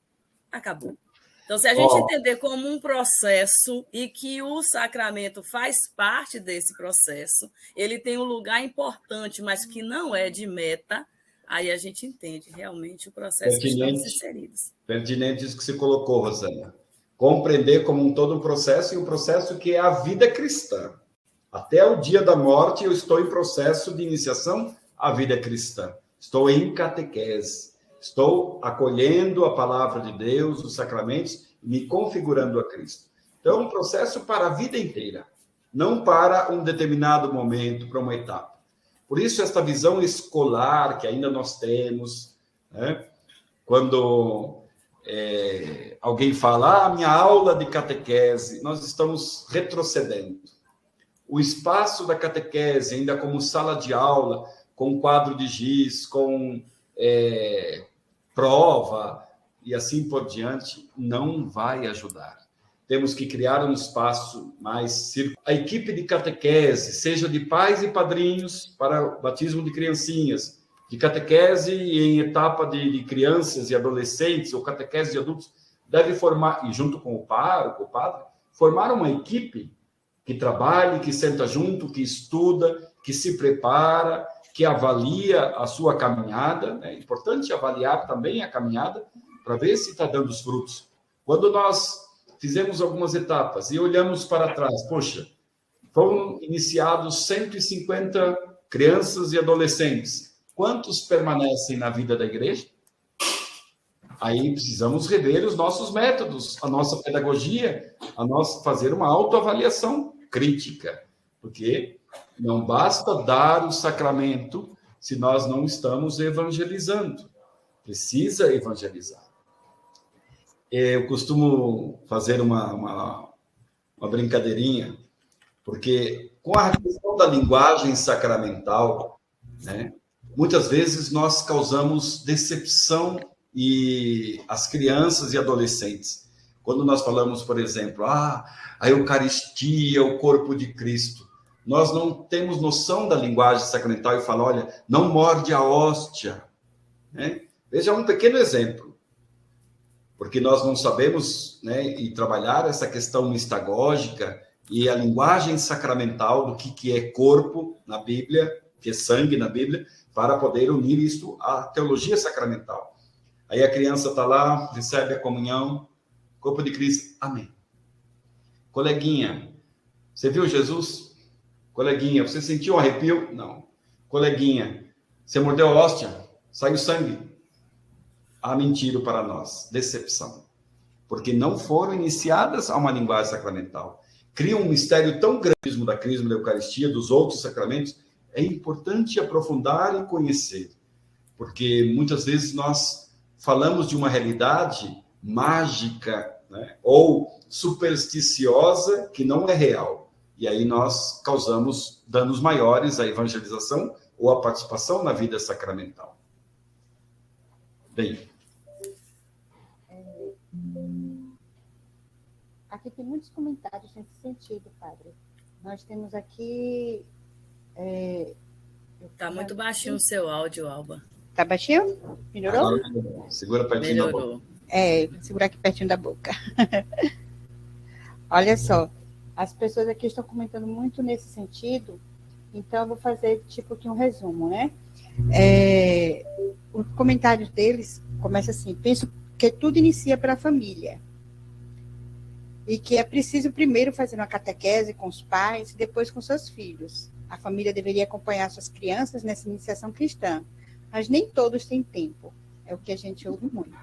acabou. Então, se a gente entender como um processo e que o sacramento faz parte desse processo, ele tem um lugar importante, mas que não é de meta, aí a gente entende realmente o processo que estamos inseridos. Pertinente isso que você colocou, Rosana. Compreender como todo um processo, e um processo que é a vida cristã. Até o dia da morte, eu estou em processo de iniciação à vida cristã. Estou em catequese. Estou acolhendo a palavra de Deus, os sacramentos, me configurando a Cristo. Então, é um processo para a vida inteira, não para um determinado momento, para uma etapa. Por isso, esta visão escolar que ainda nós temos, né? Quando alguém fala, minha aula de catequese, nós estamos retrocedendo. O espaço da catequese, ainda como sala de aula, com quadro de giz, com prova e assim por diante, não vai ajudar. Temos que criar um espaço mais... A equipe de catequese, seja de pais e padrinhos para o batismo de criancinhas, de catequese em etapa de crianças e adolescentes, ou catequese de adultos, deve formar, e junto com o pároco, o padre, formar uma equipe que trabalhe, que senta junto, que estuda, que se prepara, que avalia a sua caminhada. É importante avaliar também a caminhada para ver se está dando os frutos. Quando nós fizemos algumas etapas e olhamos para trás, poxa, foram iniciados 150 crianças e adolescentes. Quantos permanecem na vida da igreja? Aí precisamos rever os nossos métodos, a nossa pedagogia, fazer uma autoavaliação crítica, porque não basta dar o sacramento se nós não estamos evangelizando. Precisa evangelizar. Eu costumo fazer uma brincadeirinha, porque com a questão da linguagem sacramental, né, muitas vezes nós causamos decepção e as crianças e adolescentes. Quando nós falamos, por exemplo, a Eucaristia, o corpo de Cristo, nós não temos noção da linguagem sacramental e falamos, olha, não morde a hóstia. Né? Veja um pequeno exemplo, porque nós não sabemos, né, e trabalhar essa questão mistagógica e a linguagem sacramental do que é corpo na Bíblia, que é sangue na Bíblia, para poder unir isto à teologia sacramental. Aí a criança está lá, recebe a comunhão, corpo de Cristo, amém. Coleguinha, você viu Jesus? Coleguinha, você sentiu um arrepio? Não. Coleguinha, você mordeu a hóstia? Saiu sangue? Há mentira para nós, decepção. Porque não foram iniciadas a uma linguagem sacramental. Cria um mistério tão grande da Crisma da Eucaristia, dos outros sacramentos, é importante aprofundar e conhecer. Porque muitas vezes nós falamos de uma realidade mágica, né, ou supersticiosa que não é real. E aí nós causamos danos maiores à evangelização ou à participação na vida sacramental. Bem. Aqui tem muitos comentários nesse sentido, padre. Nós temos aqui... Tá muito baixinho o seu áudio, Alba. Tá baixinho? Melhorou? Agora, segura pertinho da boca. Segurar aqui pertinho da boca. Olha só, as pessoas aqui estão comentando muito nesse sentido, então eu vou fazer tipo aqui um resumo, né? Os comentários deles começam assim: penso que tudo inicia pela família e que é preciso primeiro fazer uma catequese com os pais e depois com seus filhos. A família deveria acompanhar suas crianças nessa iniciação cristã, mas nem todos têm tempo. É o que a gente ouve muito.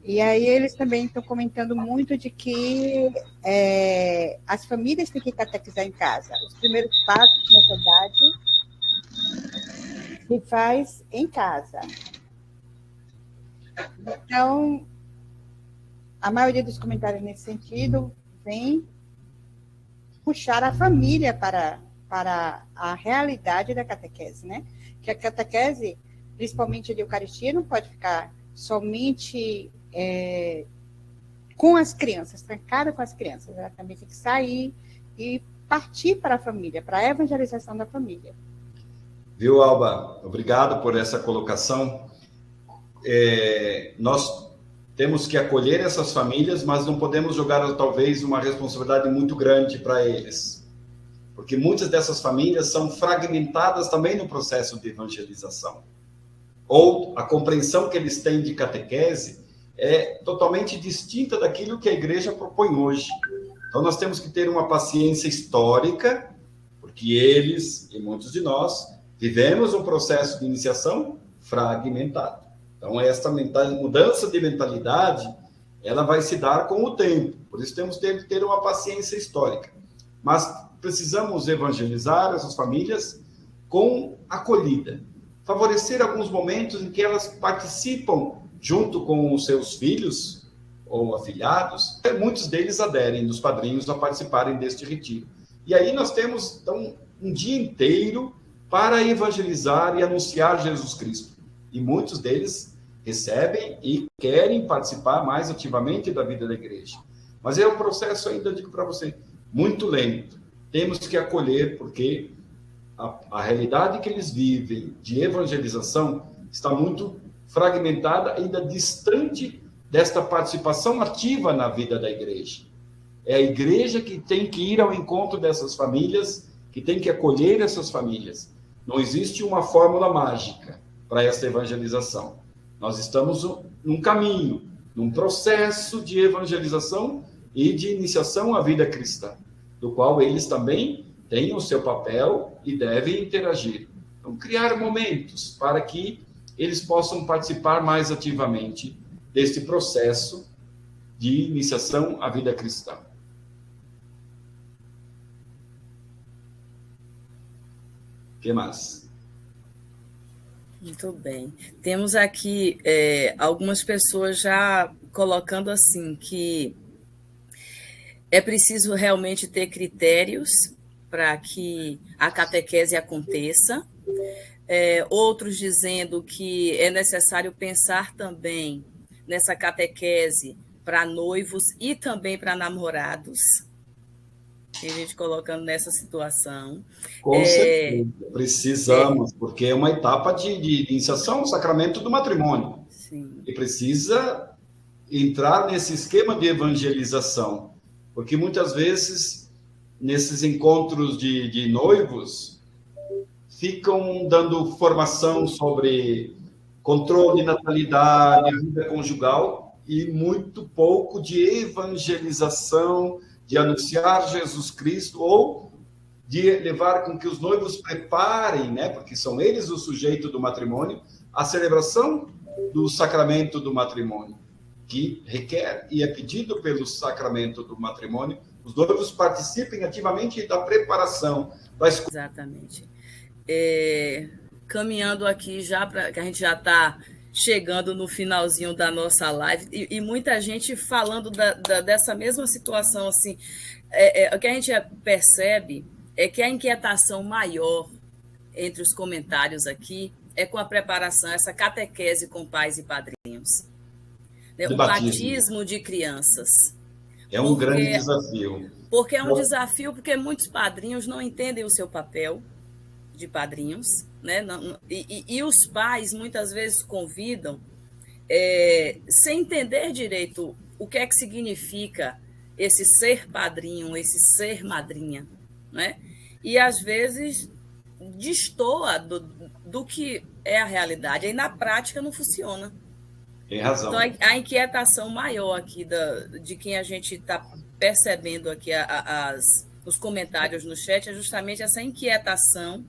E aí eles também estão comentando muito de que as famílias têm que catequizar em casa. Os primeiros passos, na verdade, se faz em casa. Então, a maioria dos comentários nesse sentido vem puxar a família para a realidade da catequese, né? Que a catequese, principalmente a de Eucaristia, não pode ficar somente com as crianças, trancada com as crianças. Ela também tem que sair e partir para a família, para a evangelização da família. Viu, Alba? Obrigado por essa colocação. Nós temos que acolher essas famílias, mas não podemos jogar, talvez, uma responsabilidade muito grande para eles. Porque muitas dessas famílias são fragmentadas também no processo de evangelização. Ou a compreensão que eles têm de catequese é totalmente distinta daquilo que a igreja propõe hoje. Então, nós temos que ter uma paciência histórica, porque eles, e muitos de nós, vivemos um processo de iniciação fragmentado. Então, esta mudança de mentalidade, ela vai se dar com o tempo. Por isso, temos que ter uma paciência histórica. Mas precisamos evangelizar essas famílias com acolhida. Favorecer alguns momentos em que elas participam junto com os seus filhos ou afilhados. Muitos deles aderem, dos padrinhos, a participarem deste retiro. E aí nós temos, então, um dia inteiro para evangelizar e anunciar Jesus Cristo. E muitos deles recebem e querem participar mais ativamente da vida da igreja. Mas é um processo, ainda digo para você, muito lento. Temos que acolher, porque a realidade que eles vivem de evangelização está muito fragmentada, ainda distante desta participação ativa na vida da igreja. É a igreja que tem que ir ao encontro dessas famílias, que tem que acolher essas famílias. Não existe uma fórmula mágica para essa evangelização. Nós estamos num caminho, num processo de evangelização e de iniciação à vida cristã, do qual eles também têm o seu papel e devem interagir. Então, criar momentos para que eles possam participar mais ativamente deste processo de iniciação à vida cristã. O que mais? Muito bem. Temos aqui algumas pessoas já colocando assim que é preciso realmente ter critérios para que a catequese aconteça. Outros dizendo que é necessário pensar também nessa catequese para noivos e também para namorados. Tem gente colocando nessa situação. Com certeza, precisamos, porque é uma etapa de iniciação ao sacramento do matrimônio. Sim. E precisa entrar nesse esquema de evangelização, porque muitas vezes, nesses encontros de noivos, ficam dando formação sobre controle, natalidade, vida conjugal, e muito pouco de evangelização, de anunciar Jesus Cristo, ou de levar com que os noivos preparem, né, porque são eles o sujeito do matrimônio, a celebração do sacramento do matrimônio, que requer e é pedido pelo sacramento do matrimônio, os noivos participem ativamente da preparação. Exatamente. Caminhando aqui já, que a gente já está chegando no finalzinho da nossa live, e muita gente falando dessa mesma situação, assim, o que a gente percebe é que a inquietação maior entre os comentários aqui é com a preparação, essa catequese com pais e padrinhos. O batismo de crianças. É um grande desafio. Porque é um desafio, porque muitos padrinhos não entendem o seu papel de padrinhos, né? E os pais muitas vezes convidam sem entender direito o que é que significa esse ser padrinho, esse ser madrinha, né? E às vezes destoa do que é a realidade, aí na prática não funciona. Tem razão. Então a inquietação maior aqui de quem a gente está percebendo aqui os comentários no chat é justamente essa inquietação,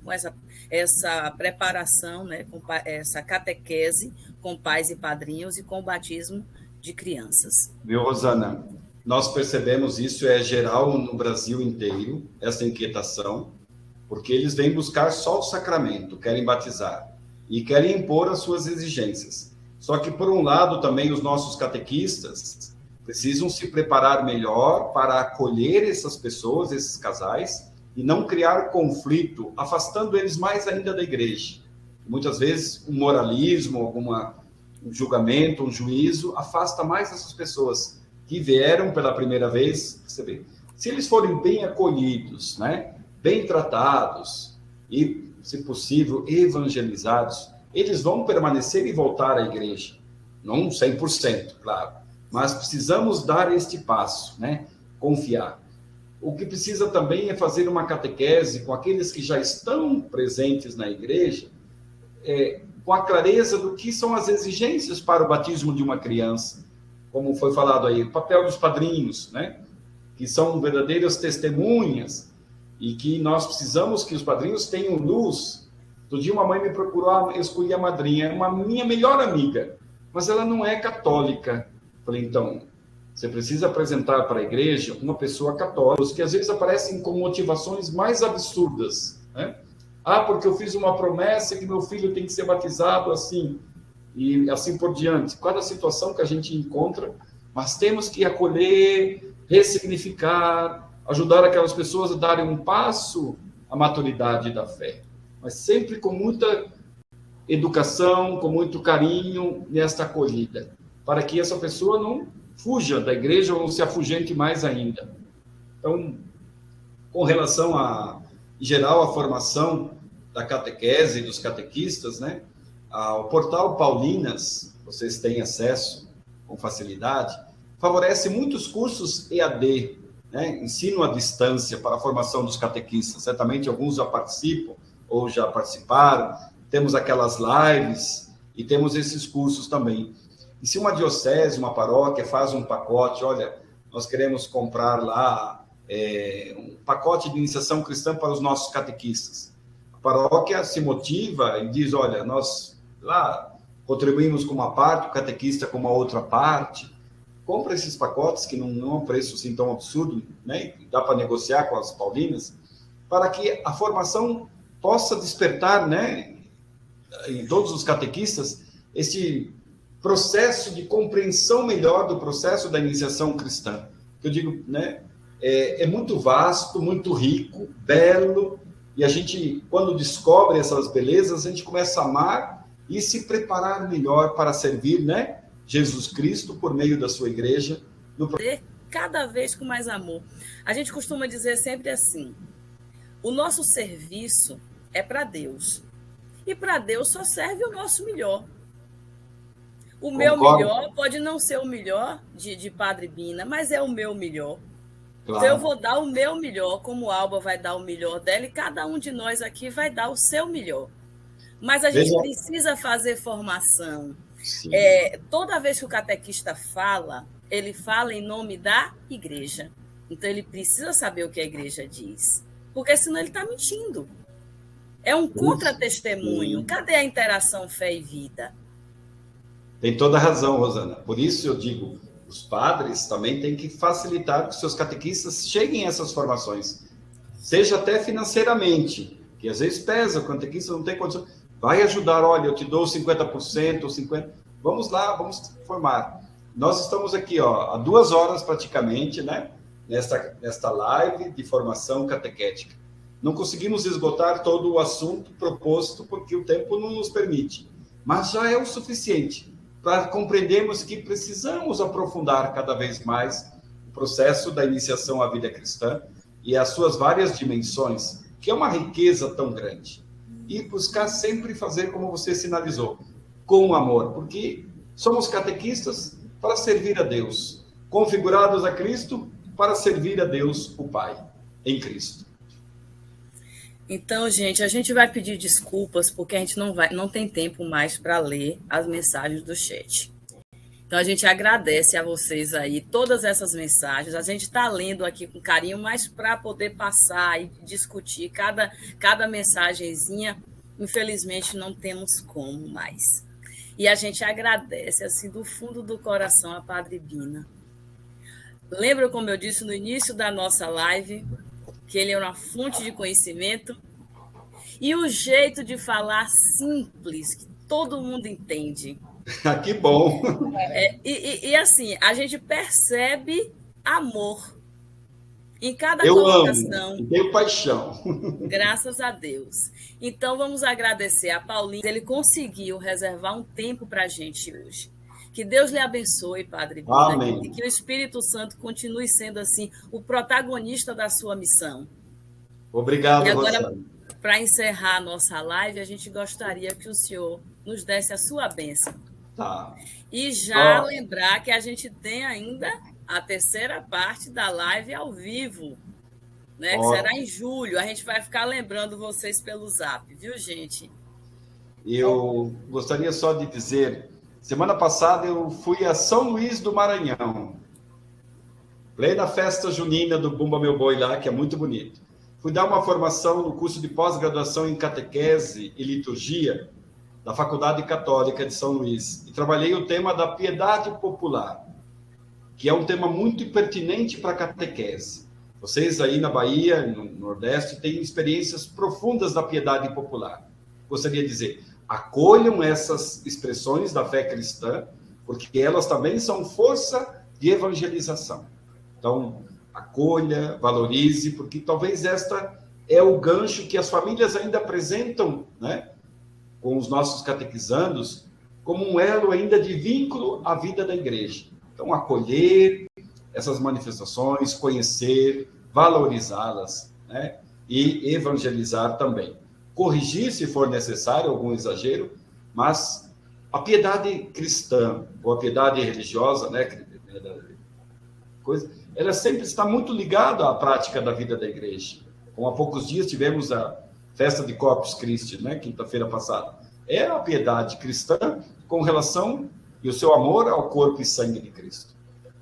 essa preparação, né, com essa catequese com pais e padrinhos e com o batismo de crianças. Viu, Rosana? Nós percebemos isso, é geral no Brasil inteiro, essa inquietação, porque eles vêm buscar só o sacramento, querem batizar e querem impor as suas exigências. Só que, por um lado, também os nossos catequistas precisam se preparar melhor para acolher essas pessoas, esses casais, e não criar conflito, afastando eles mais ainda da igreja. Muitas vezes, um moralismo, um julgamento, um juízo, afasta mais essas pessoas que vieram pela primeira vez. Se eles forem bem acolhidos, né, bem tratados e, se possível, evangelizados, eles vão permanecer e voltar à igreja. Não 100%, claro. Mas precisamos dar este passo, né? Confiar. O que precisa também é fazer uma catequese com aqueles que já estão presentes na igreja, com a clareza do que são as exigências para o batismo de uma criança. Como foi falado aí, o papel dos padrinhos, né? Que são verdadeiras testemunhas e que nós precisamos que os padrinhos tenham luz. Outro dia uma mãe me procurou, eu escolhi a madrinha, uma minha melhor amiga, mas ela não é católica. Falei, então, você precisa apresentar para a igreja uma pessoa católica, que às vezes aparecem com motivações mais absurdas, né? Porque eu fiz uma promessa que meu filho tem que ser batizado assim, e assim por diante. Cada situação que a gente encontra, mas temos que acolher, ressignificar, ajudar aquelas pessoas a darem um passo à maturidade da fé. Mas sempre com muita educação, com muito carinho nesta acolhida, para que essa pessoa não fuja da igreja ou não se afugente mais ainda. Então, com relação em geral, à formação da catequese e dos catequistas, né? Ao portal Paulinas, vocês têm acesso com facilidade, favorece muitos cursos EAD, né? Ensino à distância para a formação dos catequistas. Certamente alguns já participam ou já participaram. Temos aquelas lives e temos esses cursos também. E se uma diocese, uma paróquia faz um pacote, olha, nós queremos comprar lá um pacote de iniciação cristã para os nossos catequistas. A paróquia se motiva e diz, olha, nós lá contribuímos com uma parte, o catequista com uma outra parte. Compra esses pacotes, que não é um preço assim tão absurdo, né? Dá para negociar com as paulinas, para que a formação possa despertar, né, em todos os catequistas, esse processo de compreensão melhor do processo da iniciação cristã. Eu digo, né, é muito vasto, muito rico, belo, e a gente, quando descobre essas belezas, a gente começa a amar e se preparar melhor para servir, né, Jesus Cristo por meio da sua igreja. Cada vez com mais amor. A gente costuma dizer sempre assim, o nosso serviço é para Deus. E para Deus só serve o nosso melhor. O meu melhor pode não ser o melhor de Padre Bina, mas é o meu melhor. Claro. Então eu vou dar o meu melhor, como Alba vai dar o melhor dela, e cada um de nós aqui vai dar o seu melhor. Mas a gente precisa fazer formação. Toda vez que o catequista fala, ele fala em nome da igreja. Então ele precisa saber o que a igreja diz. Porque senão ele está mentindo. É um contra-testemunho. Cadê a interação fé e vida? Tem toda a razão, Rosana. Por isso eu digo, os padres também têm que facilitar que os seus catequistas cheguem a essas formações. Seja até financeiramente, que às vezes pesa, o catequista não tem condição. Vai ajudar, olha, eu te dou 50% ou 50%. Vamos lá, vamos formar. Nós estamos aqui, há 2 horas praticamente, né? Nesta live de formação catequética. Não conseguimos esgotar todo o assunto proposto, porque o tempo não nos permite. Mas já é o suficiente para compreendermos que precisamos aprofundar cada vez mais o processo da iniciação à vida cristã e as suas várias dimensões, que é uma riqueza tão grande. E buscar sempre fazer como você sinalizou, com amor, porque somos catequistas para servir a Deus, configurados a Cristo para servir a Deus, o Pai, em Cristo. Então, gente, a gente vai pedir desculpas porque a gente não tem tempo mais para ler as mensagens do chat. Então, a gente agradece a vocês aí todas essas mensagens. A gente está lendo aqui com carinho, mas para poder passar e discutir cada mensagenzinha, infelizmente não temos como mais. E a gente agradece, assim, do fundo do coração, a Padre Bina. Lembra, como eu disse no início da nossa live, que ele é uma fonte de conhecimento e o jeito de falar simples, que todo mundo entende. Que bom! E assim, a gente percebe amor em cada eu colocação. Amo, tenho paixão. Graças a Deus. Então, vamos agradecer a Paulinho. Ele conseguiu reservar um tempo para a gente hoje. Que Deus lhe abençoe, Padre Bina. Amém. E que o Espírito Santo continue sendo, assim, o protagonista da sua missão. Obrigado, e agora, para encerrar a nossa live, a gente gostaria que o senhor nos desse a sua bênção. Tá. E já lembrar que a gente tem ainda a 3ª parte da live ao vivo, né? Que será em julho. A gente vai ficar lembrando vocês pelo Zap, viu, gente? Eu gostaria só de dizer... Semana passada eu fui a São Luís do Maranhão, plena festa junina do Bumba Meu Boi lá, que é muito bonito. Fui dar uma formação no curso de pós-graduação em catequese e liturgia da Faculdade Católica de São Luís. E trabalhei o tema da piedade popular, que é um tema muito pertinente para a catequese. Vocês aí na Bahia, no Nordeste, têm experiências profundas da piedade popular. Gostaria de dizer... Acolham essas expressões da fé cristã, porque elas também são força de evangelização. Então, acolha, valorize, porque talvez esta é o gancho que as famílias ainda apresentam, né, com os nossos catequizandos, como um elo ainda de vínculo à vida da igreja. Então, acolher essas manifestações, conhecer, valorizá-las, né, e evangelizar também. Corrigir, se for necessário, algum exagero, mas A piedade cristã, ou a piedade religiosa, né, ela sempre está muito ligada à prática da vida da igreja. Como há poucos dias tivemos a festa de Corpus Christi, né, quinta-feira passada. É a piedade cristã com relação e o seu amor ao corpo e sangue de Cristo.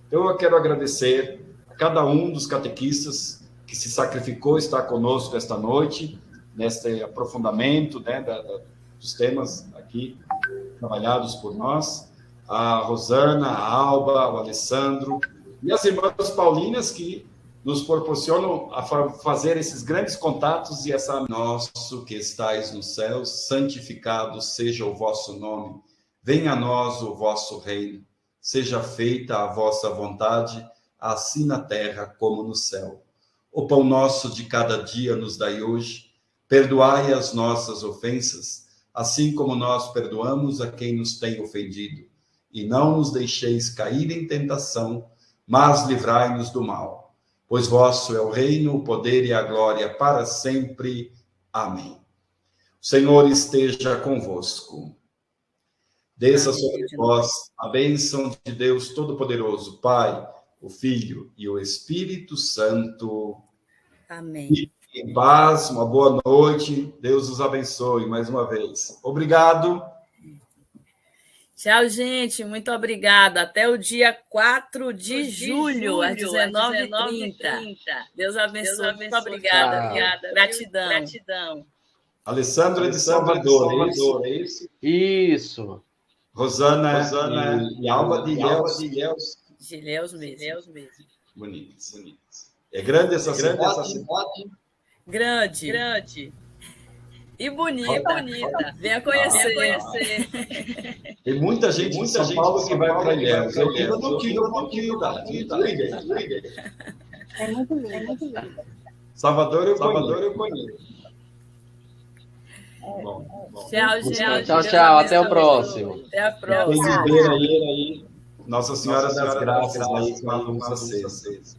Então, eu quero agradecer a cada um dos catequistas que se sacrificou estar conosco esta noite, neste aprofundamento, né, dos temas aqui trabalhados por nós, a Rosana, a Alba, o Alessandro, e as irmãs paulinas que nos proporcionam a fazer esses grandes contatos e essa... Nosso que estais nos céus, santificado seja o vosso nome, venha a nós o vosso reino, seja feita a vossa vontade, assim na terra como no céu. O pão nosso de cada dia nos dai hoje, perdoai as nossas ofensas, assim como nós perdoamos a quem nos tem ofendido, e não nos deixeis cair em tentação, mas livrai-nos do mal. Pois vosso é o reino, o poder e a glória para sempre. Amém. O Senhor esteja convosco. Desça sobre vós a bênção de Deus Todo-Poderoso, Pai, o Filho e o Espírito Santo. Amém. E em paz, uma boa noite. Deus os abençoe mais uma vez. Obrigado. Tchau, gente. Muito obrigada. Até o dia 4 de julho, às 19h30. Deus abençoe. Muito obrigada. Gratidão. Alessandro é de Salvador, é isso? Isso. Rosana e Alba de Ilhéus. De Ilhéus mesmo. Bonito. É grande essa cidade? Grande. E bonita. Venha conhecer. Tem muita gente de São Paulo que vai para Ilhéus. Eu não tive oportunidade. É muito lindo. Salvador eu conheço. Bom. Tchau, gente. Tchau. Até o próximo. Até a próxima. Tem que ver aí Nossa Senhora das Graças aí com a luz acesa.